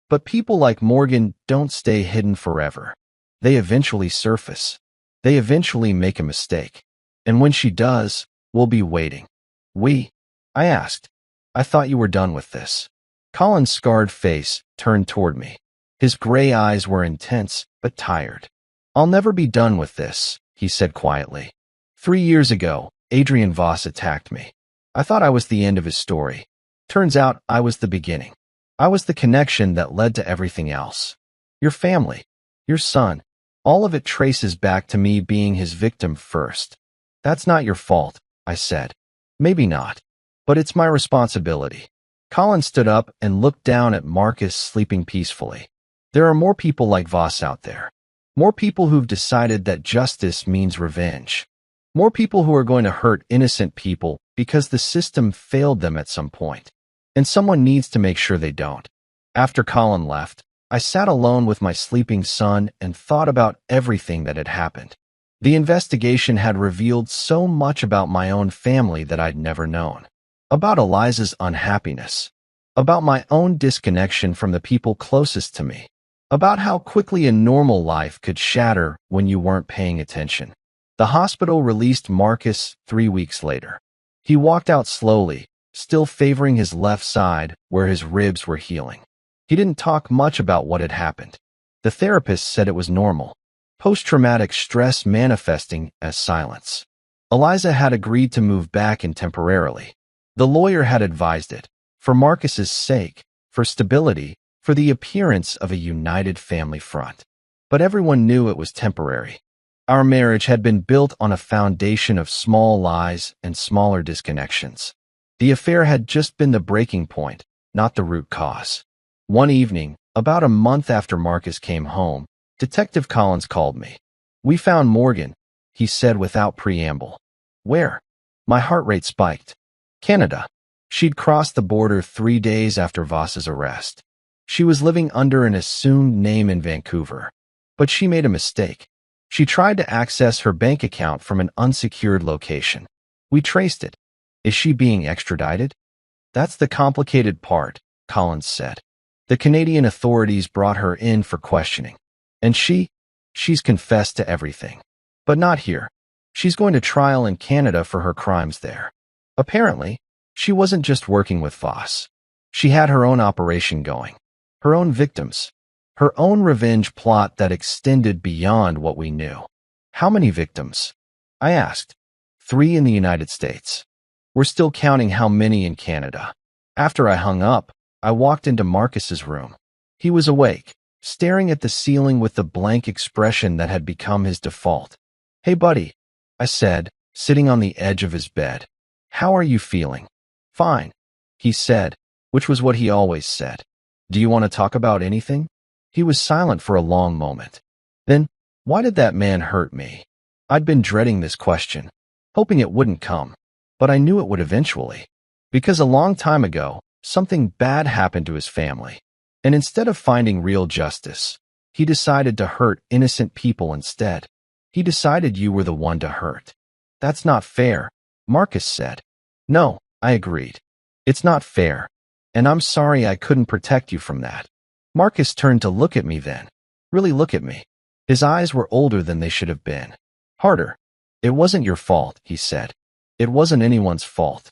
But people like Morgan don't stay hidden forever. They eventually surface. They eventually make a mistake. And when she does, we'll be waiting. We? I asked. I thought you were done with this. Colin's scarred face turned toward me. His gray eyes were intense, but tired. I'll never be done with this, he said quietly. 3 years ago, Adrian Voss attacked me. I thought I was the end of his story. Turns out I was the beginning. I was the connection that led to everything else. Your family, your son, all of it traces back to me being his victim first. That's not your fault, I said. Maybe not, but it's my responsibility. Colin stood up and looked down at Marcus sleeping peacefully. There are more people like Voss out there. More people who've decided that justice means revenge. More people who are going to hurt innocent people because the system failed them at some point. And someone needs to make sure they don't. After Colin left, I sat alone with my sleeping son and thought about everything that had happened. The investigation had revealed so much about my own family that I'd never known. About Eliza's unhappiness. About my own disconnection from the people closest to me. About how quickly a normal life could shatter when you weren't paying attention. The hospital released Marcus 3 weeks later. He walked out slowly, still favoring his left side where his ribs were healing. He didn't talk much about what had happened. The therapist said it was normal. Post-traumatic stress manifesting as silence. Eliza had agreed to move back in temporarily. The lawyer had advised it, for Marcus's sake, for stability, for the appearance of a united family front. But everyone knew it was temporary. Our marriage had been built on a foundation of small lies and smaller disconnections. The affair had just been the breaking point, not the root cause. One evening, about a month after Marcus came home, Detective Collins called me. "We found Morgan," he said without preamble. "Where?" My heart rate spiked. "Canada." She'd crossed the border 3 days after Voss's arrest. She was living under an assumed name in Vancouver. But she made a mistake. She tried to access her bank account from an unsecured location. We traced it. Is she being extradited? That's the complicated part, Collins said. The Canadian authorities brought her in for questioning. And she's confessed to everything. But not here. She's going to trial in Canada for her crimes there. Apparently, she wasn't just working with Voss. She had her own operation going. Her own victims. Her own revenge plot that extended beyond what we knew. How many victims? I asked. 3 in the United States. We're still counting how many in Canada. After I hung up, I walked into Marcus's room. He was awake, staring at the ceiling with the blank expression that had become his default. "Hey, buddy," I said, sitting on the edge of his bed. "How are you feeling?" "Fine," he said, which was what he always said. "Do you want to talk about anything?" He was silent for a long moment. Then, why did that man hurt me? I'd been dreading this question, hoping it wouldn't come, but I knew it would eventually. Because a long time ago, something bad happened to his family. And instead of finding real justice, he decided to hurt innocent people instead. He decided you were the one to hurt. "That's not fair," Marcus said. "No," I agreed. "It's not fair. And I'm sorry I couldn't protect you from that." Marcus turned to look at me then. Really look at me. His eyes were older than they should have been. Harder. "It wasn't your fault," he said. "It wasn't anyone's fault.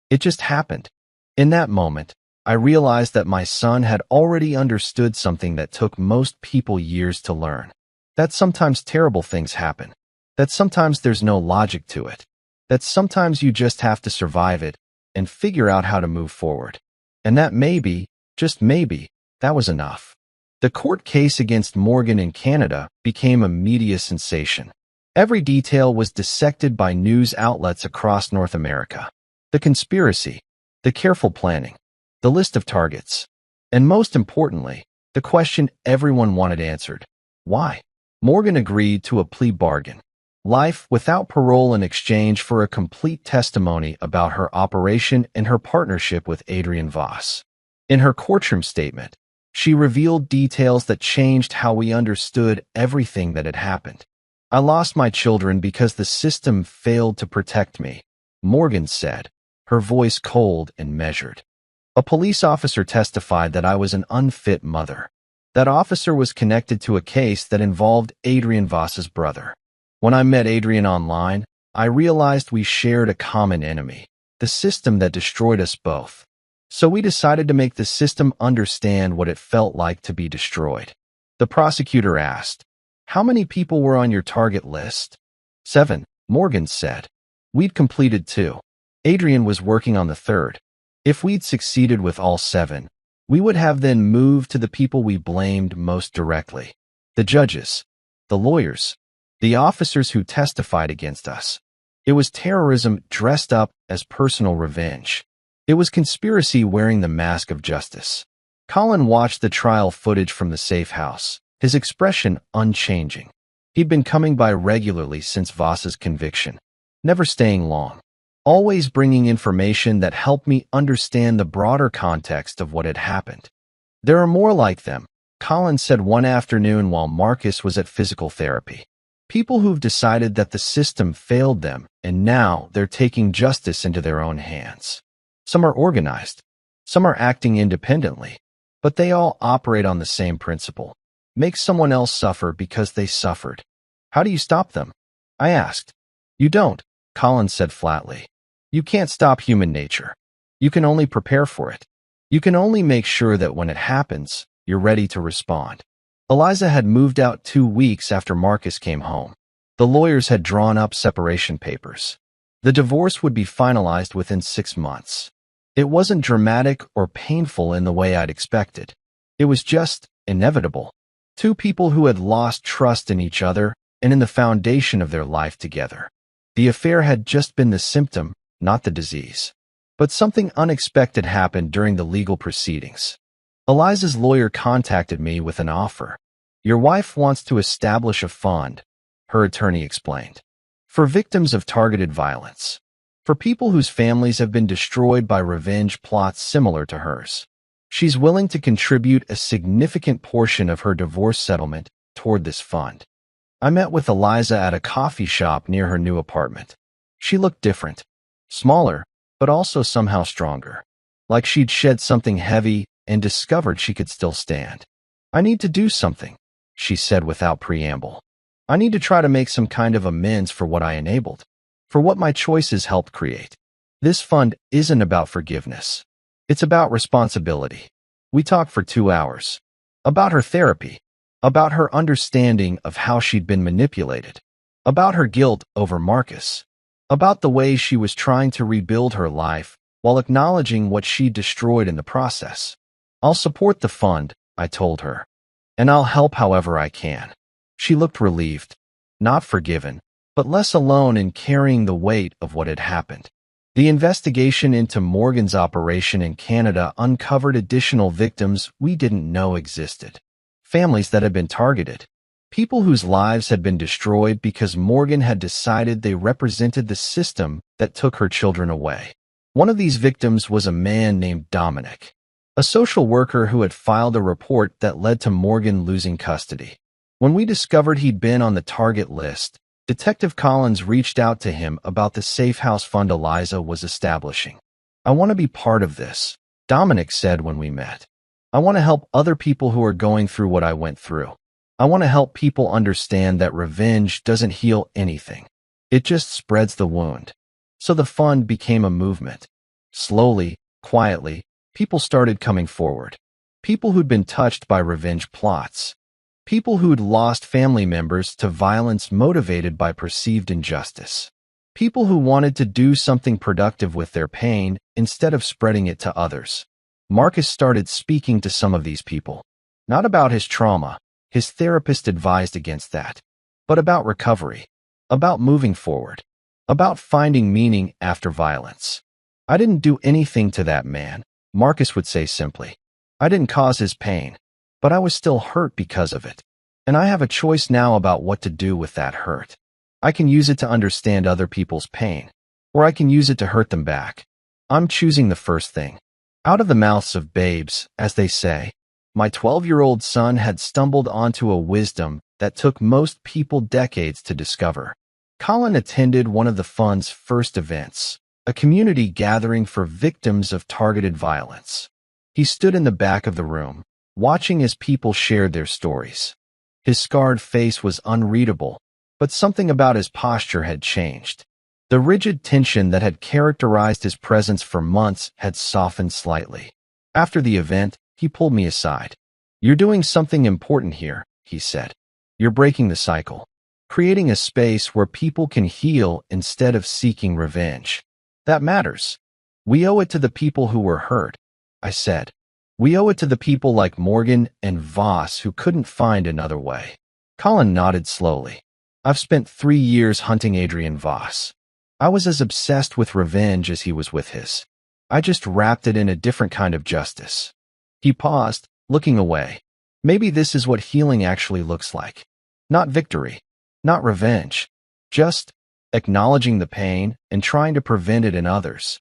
It just happened." In that moment, I realized that my son had already understood something that took most people years to learn. That sometimes terrible things happen. That sometimes there's no logic to it. That sometimes you just have to survive it and figure out how to move forward. And that maybe, just maybe, that was enough. The court case against Morgan in Canada became a media sensation. Every detail was dissected by news outlets across North America. The conspiracy, the careful planning, the list of targets, and most importantly, the question everyone wanted answered. Why? Morgan agreed to a plea bargain. Life without parole in exchange for a complete testimony about her operation and her partnership with Adrian Voss. In her courtroom statement, she revealed details that changed how we understood everything that had happened. "I lost my children because the system failed to protect me," Morgan said, her voice cold and measured. "A police officer testified that I was an unfit mother. That officer was connected to a case that involved Adrian Voss's brother. When I met Adrian online, I realized we shared a common enemy, the system that destroyed us both. So we decided to make the system understand what it felt like to be destroyed." The prosecutor asked, "How many people were on your target list?" 7, Morgan said. "We'd completed 2. Adrian was working on the 3rd. If we'd succeeded with all 7, we would have then moved to the people we blamed most directly. The judges, the lawyers, the officers who testified against us. It was terrorism dressed up as personal revenge. It was conspiracy wearing the mask of justice." Colin watched the trial footage from the safe house, his expression unchanging. He'd been coming by regularly since Voss's conviction, never staying long, always bringing information that helped me understand the broader context of what had happened. "There are more like them," Colin said one afternoon while Marcus was at physical therapy. "People who've decided that the system failed them, and now they're taking justice into their own hands. Some are organized, some are acting independently, but they all operate on the same principle. Make someone else suffer because they suffered. How do you stop them?" I asked. "You don't," Colin said flatly. "You can't stop human nature. You can only prepare for it. You can only make sure that when it happens, you're ready to respond." Eliza had moved out 2 weeks after Marcus came home. The lawyers had drawn up separation papers. The divorce would be finalized within 6 months. It wasn't dramatic or painful in the way I'd expected. It was just inevitable. 2 people who had lost trust in each other and in the foundation of their life together. The affair had just been the symptom, not the disease. But something unexpected happened during the legal proceedings. Eliza's lawyer contacted me with an offer. "Your wife wants to establish a fund," her attorney explained, "for victims of targeted violence, for people whose families have been destroyed by revenge plots similar to hers. She's willing to contribute a significant portion of her divorce settlement toward this fund." I met with Eliza at a coffee shop near her new apartment. She looked different, smaller, but also somehow stronger, like she'd shed something heavy and discovered she could still stand. "I need to do something," she said without preamble. "I need to try to make some kind of amends for what I enabled, for what my choices helped create. This fund isn't about forgiveness. It's about responsibility." We talked for 2 hours. About her therapy, about her understanding of how she'd been manipulated, about her guilt over Marcus, about the way she was trying to rebuild her life while acknowledging what she'd destroyed in the process. "I'll support the fund," I told her, "and I'll help however I can." She looked relieved, not forgiven, but less alone in carrying the weight of what had happened. The investigation into Morgan's operation in Canada uncovered additional victims we didn't know existed. Families that had been targeted. People whose lives had been destroyed because Morgan had decided they represented the system that took her children away. One of these victims was a man named Dominic, a social worker who had filed a report that led to Morgan losing custody. When we discovered he'd been on the target list, Detective Collins reached out to him about the safe house fund Eliza was establishing. "I want to be part of this," Dominic said when we met. "I want to help other people who are going through what I went through. I want to help people understand that revenge doesn't heal anything. It just spreads the wound." So the fund became a movement. Slowly, quietly, people started coming forward. People who'd been touched by revenge plots. People who'd lost family members to violence motivated by perceived injustice. People who wanted to do something productive with their pain instead of spreading it to others. Marcus started speaking to some of these people. Not about his trauma, his therapist advised against that, but about recovery, about moving forward, about finding meaning after violence. "I didn't do anything to that man," Marcus would say simply. "I didn't cause his pain, but I was still hurt because of it. And I have a choice now about what to do with that hurt. I can use it to understand other people's pain, or I can use it to hurt them back. I'm choosing the first thing." Out of the mouths of babes, as they say, my 12-year-old son had stumbled onto a wisdom that took most people decades to discover. Colin attended one of the fund's first events, a community gathering for victims of targeted violence. He stood in the back of the room, watching as people shared their stories. His scarred face was unreadable, but something about his posture had changed. The rigid tension that had characterized his presence for months had softened slightly. After the event, he pulled me aside. "You're doing something important here," he said. "You're breaking the cycle, creating a space where people can heal instead of seeking revenge. That matters. We owe it to the people who were hurt," I said. "We owe it to the people like Morgan and Voss who couldn't find another way." Colin nodded slowly. "I've spent 3 years hunting Adrian Voss. I was as obsessed with revenge as he was with his. I just wrapped it in a different kind of justice." He paused, looking away. "Maybe this is what healing actually looks like. Not victory, not revenge, just acknowledging the pain and trying to prevent it in others."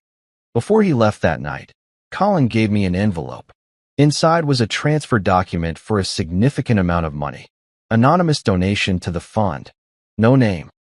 Before he left that night, Colin gave me an envelope. Inside was a transfer document for a significant amount of money. Anonymous donation to the fund. No name.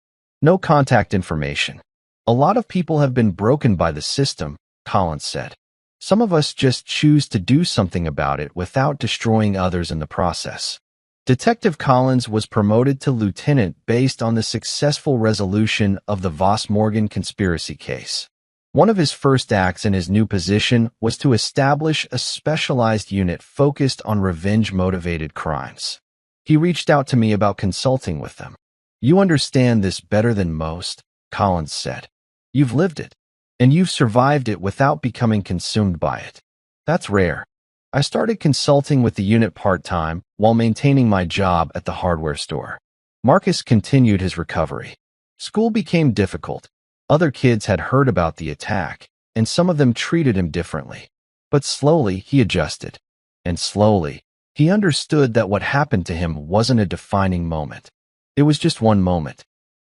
No contact information. "A lot of people have been broken by the system," Colin said. "Some of us just choose to do something about it without destroying others in the process." Detective Collins was promoted to lieutenant based on the successful resolution of the Voss-Morgan conspiracy case. One of his first acts in his new position was to establish a specialized unit focused on revenge-motivated crimes. He reached out to me about consulting with them. "You understand this better than most," Collins said. "You've lived it, and you've survived it without becoming consumed by it. That's rare." I started consulting with the unit part-time while maintaining my job at the hardware store. Marcus continued his recovery. School became difficult. Other kids had heard about the attack, and some of them treated him differently. But slowly, he adjusted. And slowly, he understood that what happened to him wasn't a defining moment. It was just one moment.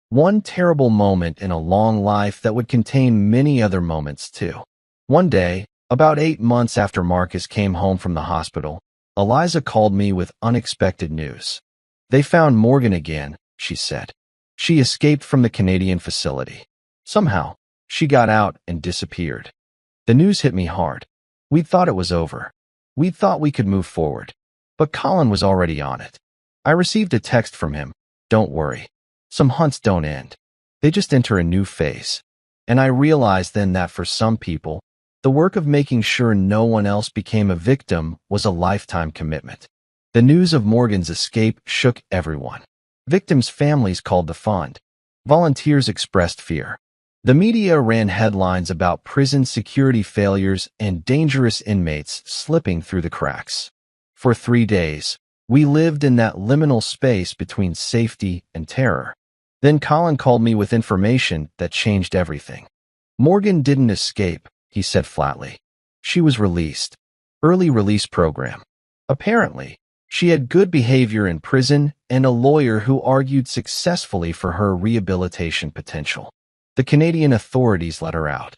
One terrible moment in a long life that would contain many other moments too. One day, about 8 months after Marcus came home from the hospital, Eliza called me with unexpected news. "They found Morgan again," she said. "She escaped from the Canadian facility. Somehow, she got out and disappeared." The news hit me hard. We'd thought it was over. We'd thought we could move forward. But Colin was already on it. I received a text from him. "Don't worry. Some hunts don't end. They just enter a new phase." And I realized then that for some people, the work of making sure no one else became a victim was a lifetime commitment. The news of Morgan's escape shook everyone. Victims' families called the fund. Volunteers expressed fear. The media ran headlines about prison security failures and dangerous inmates slipping through the cracks. For 3 days, we lived in that liminal space between safety and terror. Then Colin called me with information that changed everything. "Morgan didn't escape," he said flatly. "She was released. Early release program. Apparently, she had good behavior in prison and a lawyer who argued successfully for her rehabilitation potential. The Canadian authorities let her out."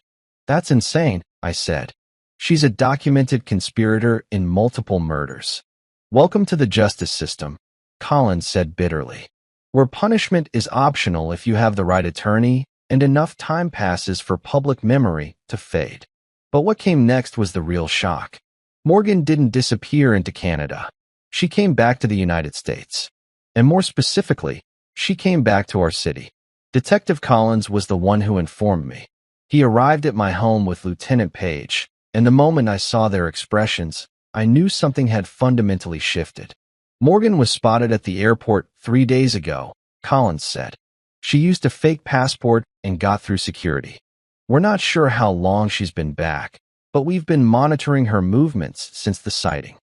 "That's insane," I said. "She's a documented conspirator in multiple murders." "Welcome to the justice system," Colin said bitterly, "where punishment is optional if you have the right attorney and enough time passes for public memory to fade." But what came next was the real shock. Morgan didn't disappear into Canada. She came back to the United States. And more specifically, she came back to our city. Detective Collins was the one who informed me. He arrived at my home with Lieutenant Page, and the moment I saw their expressions, I knew something had fundamentally shifted. "Morgan was spotted at the airport 3 days ago," Collins said. "She used a fake passport and got through security. We're not sure how long she's been back, but we've been monitoring her movements since the sighting."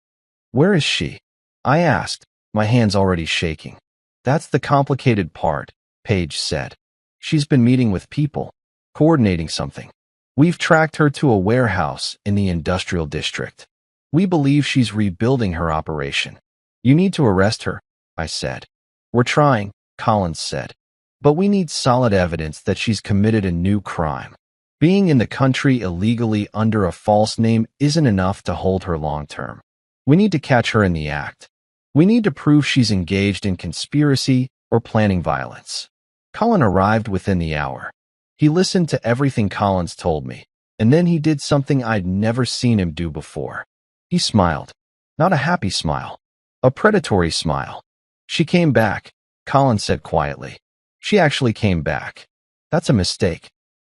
"Where is she?" I asked, my hands already shaking. "That's the complicated part," Page said. "She's been meeting with people, coordinating something. We've tracked her to a warehouse in the industrial district. We believe she's rebuilding her operation." "You need to arrest her," I said. "We're trying," Collins said. "But we need solid evidence that she's committed a new crime. Being in the country illegally under a false name isn't enough to hold her long term. We need to catch her in the act. We need to prove she's engaged in conspiracy or planning violence." Colin arrived within the hour. He listened to everything Collins told me, and then he did something I'd never seen him do before. He smiled. Not a happy smile. A predatory smile. "She came back," Collins said quietly. "She actually came back. That's a mistake.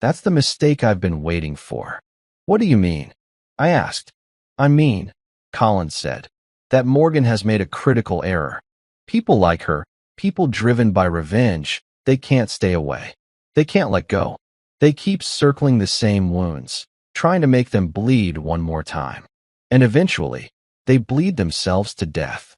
That's the mistake I've been waiting for." "What do you mean?" I asked. "I mean," Collins said, "that Morgan has made a critical error. People like her, people driven by revenge, they can't stay away. They can't let go. They keep circling the same wounds, trying to make them bleed one more time. And eventually, they bleed themselves to death."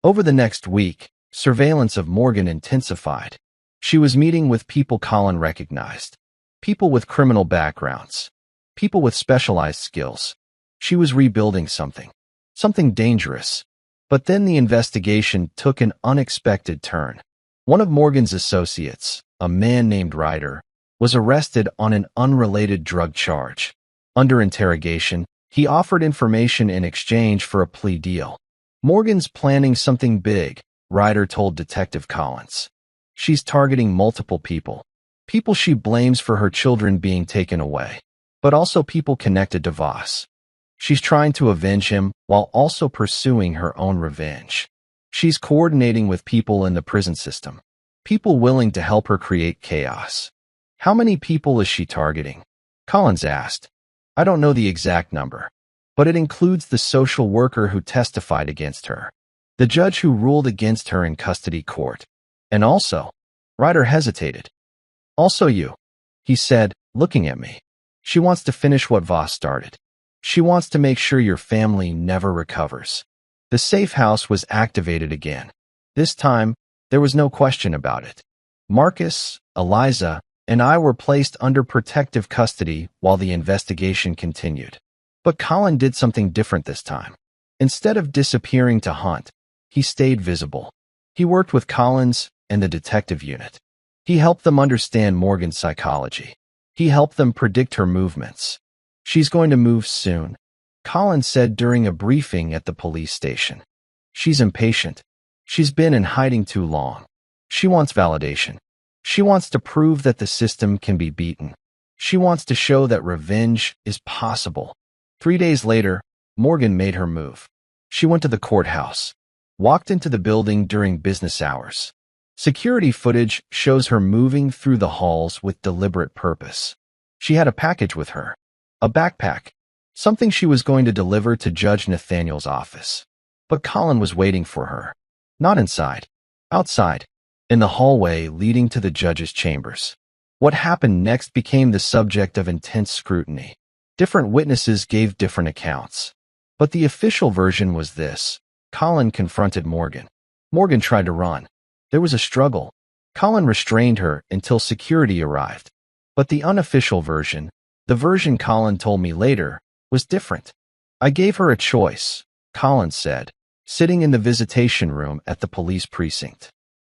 Over the next week, surveillance of Morgan intensified. She was meeting with people Colin recognized. People with criminal backgrounds. People with specialized skills. She was rebuilding something. Something dangerous. But then the investigation took an unexpected turn. One of Morgan's associates, a man named Ryder, was arrested on an unrelated drug charge. Under interrogation, he offered information in exchange for a plea deal. "Morgan's planning something big," Ryder told Detective Collins. "She's targeting multiple people. People she blames for her children being taken away, but also people connected to Voss. She's trying to avenge him while also pursuing her own revenge. She's coordinating with people in the prison system, people willing to help her create chaos." "How many people is she targeting?" Collins asked. "I don't know the exact number, but it includes the social worker who testified against her, the judge who ruled against her in custody court, and also," Ryder hesitated, "also you," he said, looking at me. "She wants to finish what Voss started. She wants to make sure your family never recovers." The safe house was activated again. This time, there was no question about it. Marcus, Eliza, and I were placed under protective custody while the investigation continued. But Colin did something different this time. Instead of disappearing to hunt, he stayed visible. He worked with Collins and the detective unit. He helped them understand Morgan's psychology. He helped them predict her movements. "She's going to move soon," Collins said during a briefing at the police station. "She's impatient. She's been in hiding too long. She wants validation. She wants to prove that the system can be beaten. She wants to show that revenge is possible." 3 days later, Morgan made her move. She went to the courthouse, walked into the building during business hours. Security footage shows her moving through the halls with deliberate purpose. She had a package with her, a backpack, something she was going to deliver to Judge Nathaniel's office. But Colin was waiting for her. Not inside, outside, in the hallway leading to the judge's chambers. What happened next became the subject of intense scrutiny. Different witnesses gave different accounts. But the official version was this: Colin confronted Morgan. Morgan tried to run. There was a struggle. Colin restrained her until security arrived. But the unofficial version, the version Colin told me later, was different. "I gave her a choice," Colin said, sitting in the visitation room at the police precinct.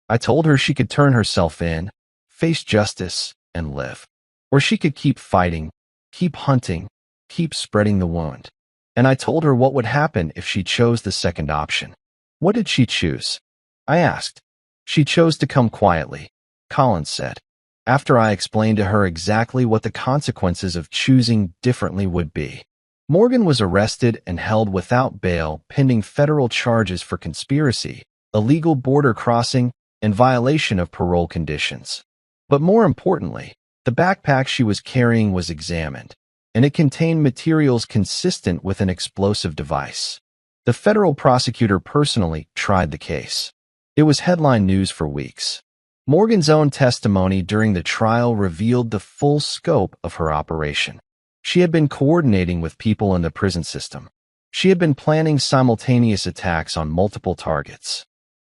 "I told her she could turn herself in, face justice, and live. Or she could keep fighting, keep hunting, keep spreading the wound. And I told her what would happen if she chose the second option." "What did she choose?" I asked. "She chose to come quietly," Collins said, after I explained to her exactly what the consequences of choosing differently would be. Morgan was arrested and held without bail pending federal charges for conspiracy, illegal border crossing, and violation of parole conditions. But more importantly, the backpack she was carrying was examined, and it contained materials consistent with an explosive device. The federal prosecutor personally tried the case. It was headline news for weeks. Morgan's own testimony during the trial revealed the full scope of her operation. She had been coordinating with people in the prison system. She had been planning simultaneous attacks on multiple targets.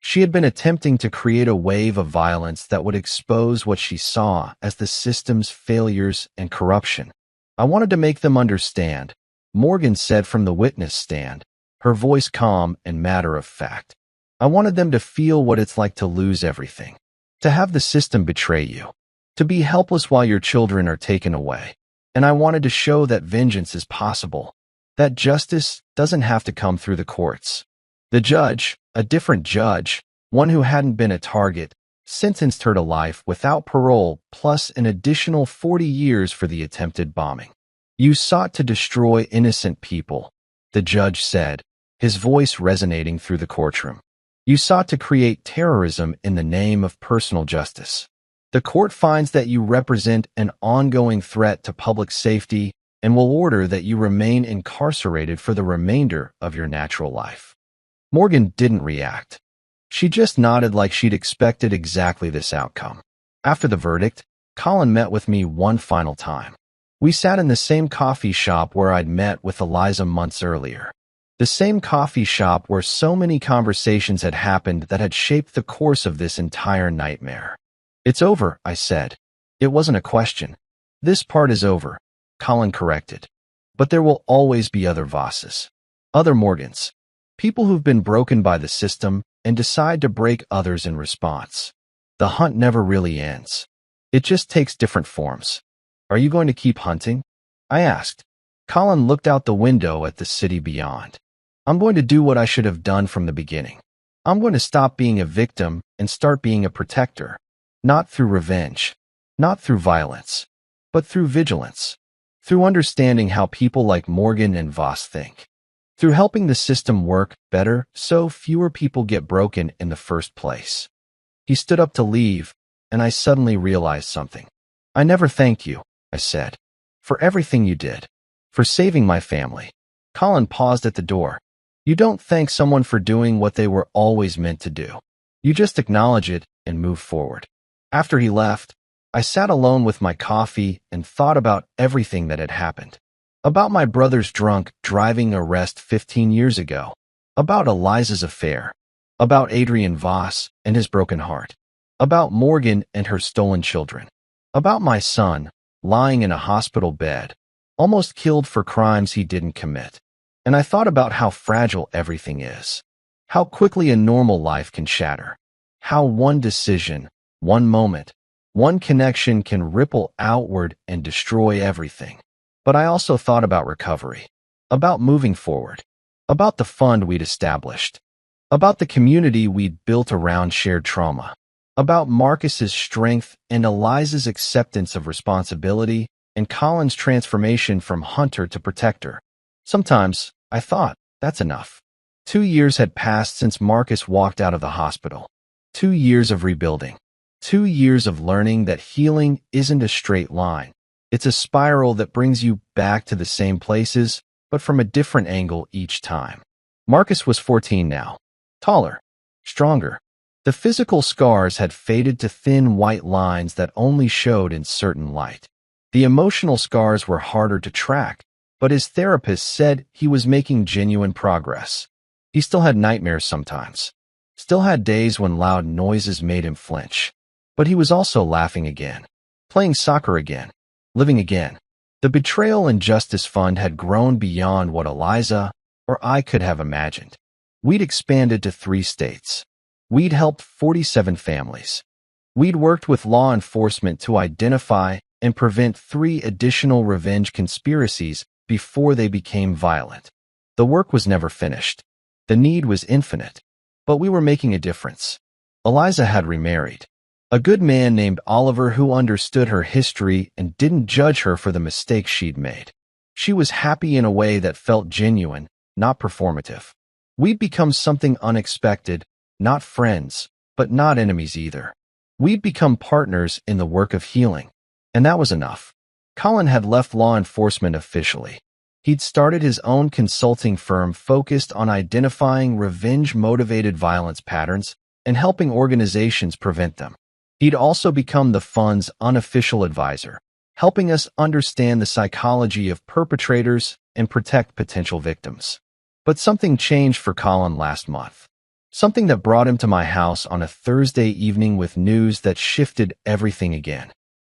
She had been attempting to create a wave of violence that would expose what she saw as the system's failures and corruption. "I wanted to make them understand," Morgan said from the witness stand, her voice calm and matter of fact. "I wanted them to feel what it's like to lose everything, to have the system betray you, to be helpless while your children are taken away. And I wanted to show that vengeance is possible, that justice doesn't have to come through the courts." The judge, a different judge, one who hadn't been a target, sentenced her to life without parole plus an additional 40 years for the attempted bombing. "You sought to destroy innocent people," the judge said, his voice resonating through the courtroom. "You sought to create terrorism in the name of personal justice. The court finds that you represent an ongoing threat to public safety and will order that you remain incarcerated for the remainder of your natural life." Morgan didn't react. She just nodded like she'd expected exactly this outcome. After the verdict, Colin met with me one final time. We sat in the same coffee shop where I'd met with Eliza months earlier. The same coffee shop where so many conversations had happened that had shaped the course of this entire nightmare. "It's over," I said. It wasn't a question. "This part is over," Colin corrected. "But there will always be other Vosses, other Morgans, people who've been broken by the system and decide to break others in response. The hunt never really ends. It just takes different forms." "Are you going to keep hunting?" I asked. Colin looked out the window at the city beyond. "I'm going to do what I should have done from the beginning. I'm going to stop being a victim and start being a protector. Not through revenge, not through violence, but through vigilance, through understanding how people like Morgan and Voss think, through helping the system work better so fewer people get broken in the first place." He stood up to leave, and I suddenly realized something. "I never thanked you," I said, "for everything you did, for saving my family." Colin paused at the door. "You don't thank someone for doing what they were always meant to do. You just acknowledge it and move forward." After he left, I sat alone with my coffee and thought about everything that had happened. About my brother's drunk driving arrest 15 years ago. About Eliza's affair. About Adrian Voss and his broken heart. About Morgan and her stolen children. About my son, lying in a hospital bed, almost killed for crimes he didn't commit. And I thought about how fragile everything is, how quickly a normal life can shatter, how one decision, one moment, one connection can ripple outward and destroy everything. But I also thought about recovery, about moving forward, about the fund we'd established, about the community we'd built around shared trauma, about Marcus's strength and Eliza's acceptance of responsibility and Colin's transformation from hunter to protector. Sometimes, I thought, that's enough. 2 years had passed since Marcus walked out of the hospital. 2 years of rebuilding. 2 years of learning that healing isn't a straight line. It's a spiral that brings you back to the same places, but from a different angle each time. Marcus was 14 now. Taller. Stronger. The physical scars had faded to thin white lines that only showed in certain light. The emotional scars were harder to track, but his therapist said he was making genuine progress. He still had nightmares sometimes. Still had days when loud noises made him flinch. But he was also laughing again, playing soccer again, living again. The Betrayal and Justice Fund had grown beyond what Eliza or I could have imagined. We'd expanded to 3 states. We'd helped 47 families. We'd worked with law enforcement to identify and prevent 3 additional revenge conspiracies before they became violent. The work was never finished. The need was infinite. But we were making a difference. Eliza had remarried. A good man named Oliver who understood her history and didn't judge her for the mistakes she'd made. She was happy in a way that felt genuine, not performative. We'd become something unexpected, not friends, but not enemies either. We'd become partners in the work of healing. And that was enough. Colin had left law enforcement officially. He'd started his own consulting firm focused on identifying revenge-motivated violence patterns and helping organizations prevent them. He'd also become the fund's unofficial advisor, helping us understand the psychology of perpetrators and protect potential victims. But something changed for Colin last month. Something that brought him to my house on a Thursday evening with news that shifted everything again.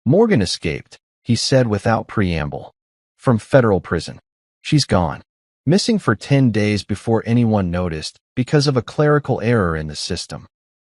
Morgan escaped, he said without preamble, from federal prison. She's gone. Missing for 10 days before anyone noticed because of a clerical error in the system.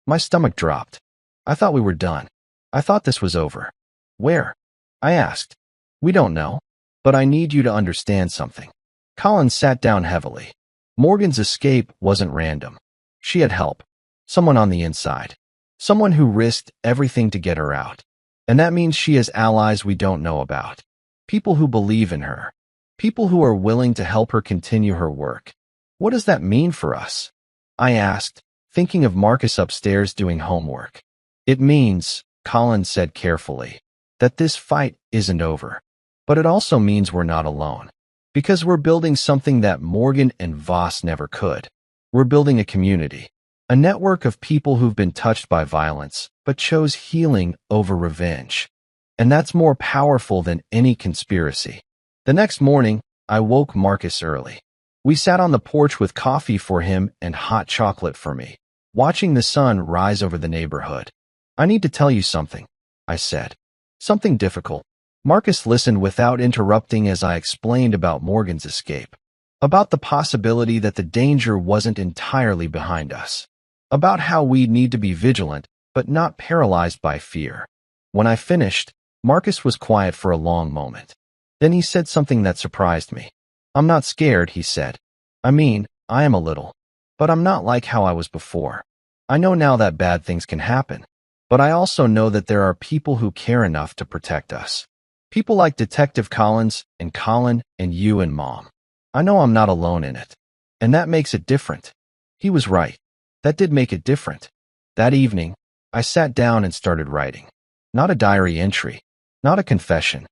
My stomach dropped. I thought we were done. I thought this was over. Where? I asked. We don't know. But I need you to understand something. Colin sat down heavily. Morgan's escape wasn't random. She had help. Someone on the inside. Someone who risked everything to get her out. And that means she has allies we don't know about. People who believe in her. People who are willing to help her continue her work. What does that mean for us? I asked, thinking of Marcus upstairs doing homework. It means, Colin said carefully, that this fight isn't over. But it also means we're not alone. Because we're building something that Morgan and Voss never could. We're building a community. A network of people who've been touched by violence, but chose healing over revenge. And that's more powerful than any conspiracy. The next morning, I woke Marcus early. We sat on the porch with coffee for him and hot chocolate for me, watching the sun rise over the neighborhood. I need to tell you something, I said. Something difficult. Marcus listened without interrupting as I explained about Morgan's escape. About the possibility that the danger wasn't entirely behind us. About how we'd need to be vigilant, but not paralyzed by fear. When I finished, Marcus was quiet for a long moment. Then he said something that surprised me. I'm not scared, he said. I mean, I am a little. But I'm not like how I was before. I know now that bad things can happen. But I also know that there are people who care enough to protect us. People like Detective Collins and Colin and you and Mom. I know I'm not alone in it. And that makes it different. He was right. That did make it different. That evening, I sat down and started writing. Not a diary entry. Not a confession.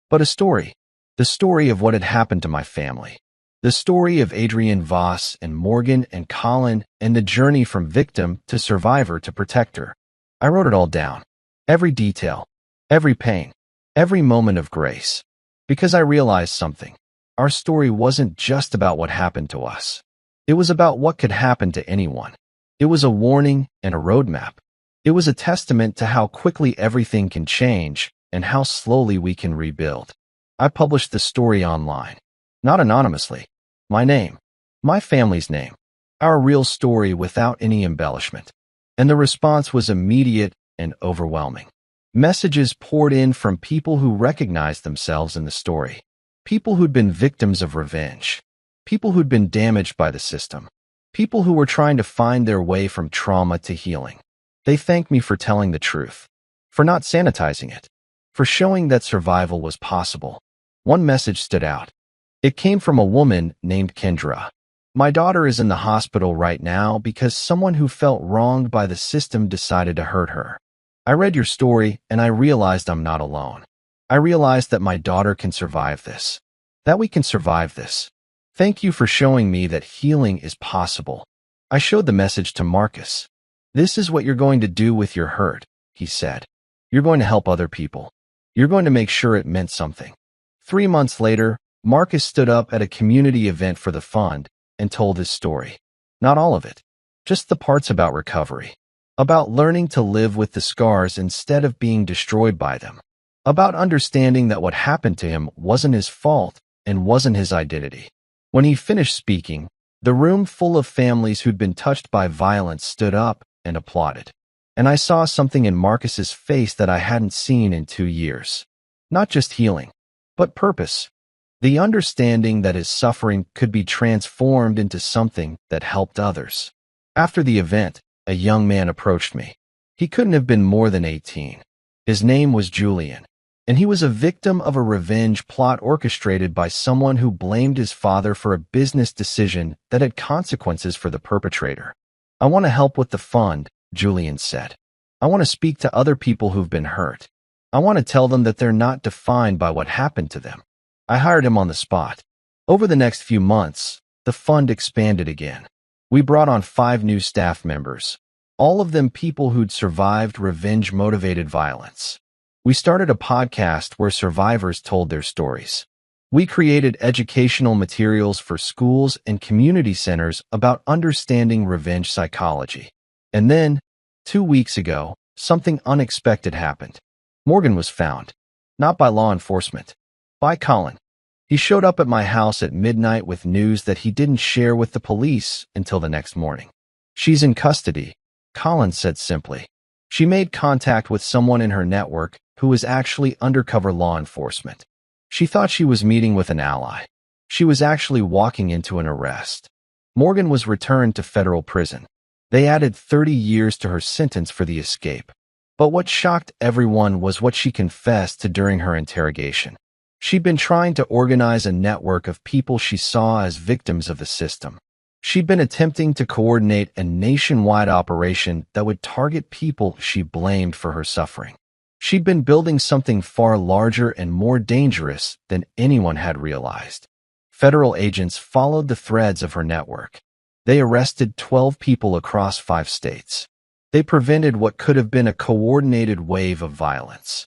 But a story. The story of what had happened to my family. The story of Adrian Voss and Morgan and Colin and the journey from victim to survivor to protector. I wrote it all down. Every detail. Every pain. Every moment of grace. Because I realized something. Our story wasn't just about what happened to us. It was about what could happen to anyone. It was a warning and a roadmap. It was a testament to how quickly everything can change and how slowly we can rebuild. I published the story online. Not anonymously. My name. My family's name. Our real story without any embellishment. And the response was immediate and overwhelming. Messages poured in from people who recognized themselves in the story. People who'd been victims of revenge. People who'd been damaged by the system. People who were trying to find their way from trauma to healing. They thanked me for telling the truth, for not sanitizing it, for showing that survival was possible. One message stood out. It came from a woman named Kendra. My daughter is in the hospital right now because someone who felt wronged by the system decided to hurt her. I read your story and I realized I'm not alone. I realized that my daughter can survive this, that we can survive this. Thank you for showing me that healing is possible. I showed the message to Marcus. This is what you're going to do with your hurt, he said. You're going to help other people. You're going to make sure it meant something. 3 months later, Marcus stood up at a community event for the fund and told his story. Not all of it, just the parts about recovery, about learning to live with the scars instead of being destroyed by them, about understanding that what happened to him wasn't his fault and wasn't his identity. When he finished speaking, the room full of families who'd been touched by violence stood up and applauded. And I saw something in Marcus's face that I hadn't seen in 2 years. Not just healing, but purpose. The understanding that his suffering could be transformed into something that helped others. After the event, a young man approached me. He couldn't have been more than 18. His name was Julian, and he was a victim of a revenge plot orchestrated by someone who blamed his father for a business decision that had consequences for the perpetrator. I want to help with the fund, Julian said. I want to speak to other people who've been hurt. I want to tell them that they're not defined by what happened to them. I hired him on the spot. Over the next few months, the fund expanded again. We brought on 5 new staff members, all of them people who'd survived revenge-motivated violence. We started a podcast where survivors told their stories. We created educational materials for schools and community centers about understanding revenge psychology. And then, 2 weeks ago, something unexpected happened. Morgan was found, not by law enforcement, by Colin. He showed up at my house at midnight with news that he didn't share with the police until the next morning. She's in custody, Colin said simply. She made contact with someone in her network who was actually undercover law enforcement. She thought she was meeting with an ally. She was actually walking into an arrest. Morgan was returned to federal prison. They added 30 years to her sentence for the escape. But what shocked everyone was what she confessed to during her interrogation. She'd been trying to organize a network of people she saw as victims of the system. She'd been attempting to coordinate a nationwide operation that would target people she blamed for her suffering. She'd been building something far larger and more dangerous than anyone had realized. Federal agents followed the threads of her network. They arrested 12 people across 5 states. They prevented what could have been a coordinated wave of violence.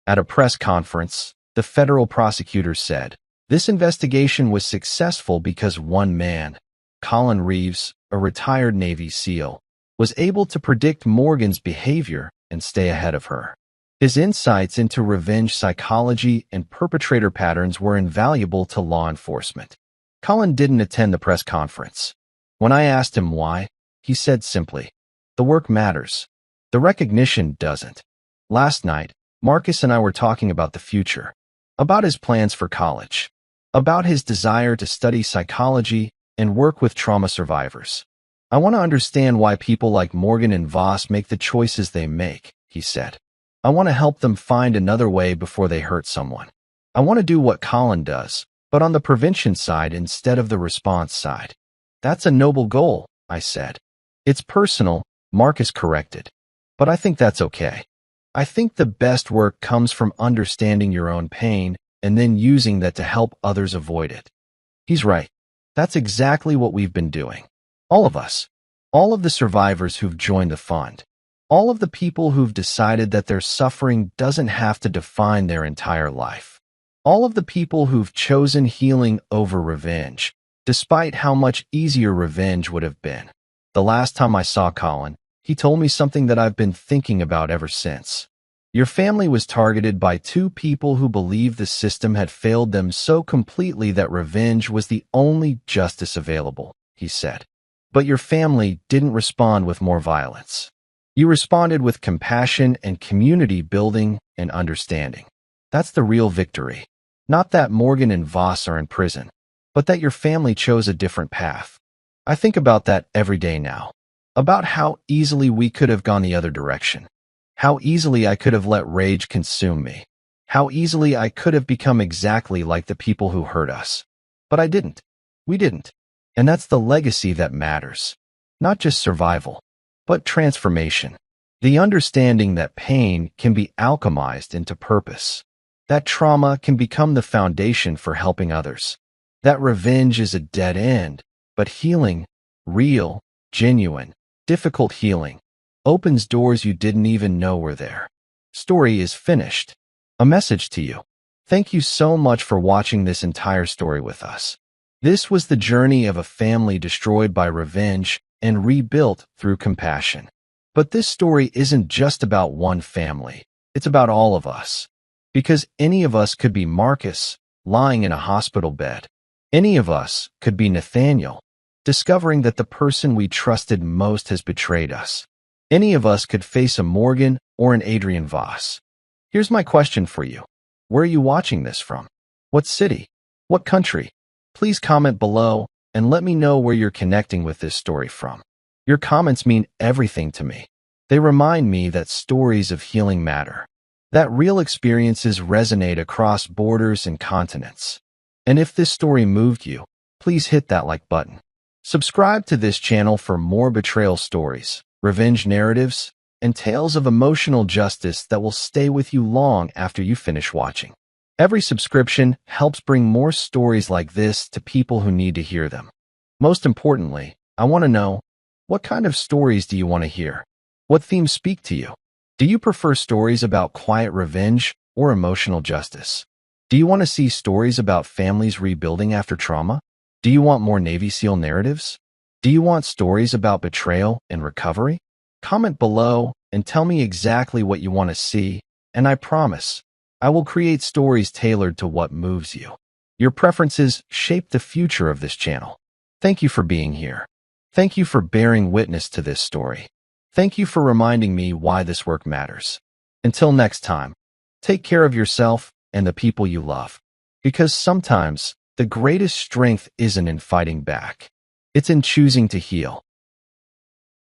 At a press conference, the federal prosecutor said, "This investigation was successful because one man, Colin Reeves, a retired Navy SEAL, was able to predict Morgan's behavior and stay ahead of her. His insights into revenge psychology and perpetrator patterns were invaluable to law enforcement." Colin didn't attend the press conference. When I asked him why, he said simply, "The work matters. The recognition doesn't." Last night, Marcus and I were talking about the future, about his plans for college, about his desire to study psychology and work with trauma survivors. "I want to understand why people like Morgan and Voss make the choices they make," he said. "I want to help them find another way before they hurt someone. I want to do what Colin does, but on the prevention side instead of the response side." "That's a noble goal," I said. "It's personal," Marcus corrected, "but I think that's okay. I think the best work comes from understanding your own pain and then using that to help others avoid it." He's right. That's exactly what we've been doing. All of us. All of the survivors who've joined the fund. All of the people who've decided that their suffering doesn't have to define their entire life. All of the people who've chosen healing over revenge, despite how much easier revenge would have been. The last time I saw Colin, he told me something that I've been thinking about ever since. Your family was targeted by two people who believed the system had failed them so completely that revenge was the only justice available, he said. But your family didn't respond with more violence. You responded with compassion and community building and understanding. That's the real victory. Not that Morgan and Voss are in prison, but that your family chose a different path. I think about that every day now. About how easily we could have gone the other direction. How easily I could have let rage consume me. How easily I could have become exactly like the people who hurt us. But I didn't. We didn't. And that's the legacy that matters. Not just survival, but transformation. The understanding that pain can be alchemized into purpose. That trauma can become the foundation for helping others. That revenge is a dead end, but healing, real, genuine, difficult healing, opens doors you didn't even know were there. Story is finished. A message to you. Thank you so much for watching this entire story with us. This was the journey of a family destroyed by revenge and rebuilt through compassion. But this story isn't just about one family. It's about all of us. Because any of us could be Marcus, lying in a hospital bed. Any of us could be Nathaniel, discovering that the person we trusted most has betrayed us. Any of us could face a Morgan or an Adrian Voss. Here's my question for you. Where are you watching this from? What city? What country? Please comment below and let me know where you're connecting with this story from. Your comments mean everything to me. They remind me that stories of healing matter. That real experiences resonate across borders and continents. And if this story moved you, please hit that like button. Subscribe to this channel for more betrayal stories, revenge narratives, and tales of emotional justice that will stay with you long after you finish watching. Every subscription helps bring more stories like this to people who need to hear them. Most importantly, I want to know, what kind of stories do you want to hear? What themes speak to you? Do you prefer stories about quiet revenge or emotional justice? Do you want to see stories about families rebuilding after trauma? Do you want more Navy SEAL narratives? Do you want stories about betrayal and recovery? Comment below and tell me exactly what you want to see, and I promise, I will create stories tailored to what moves you. Your preferences shape the future of this channel. Thank you for being here. Thank you for bearing witness to this story. Thank you for reminding me why this work matters. Until next time, take care of yourself and the people you love. Because sometimes, the greatest strength isn't in fighting back. It's in choosing to heal.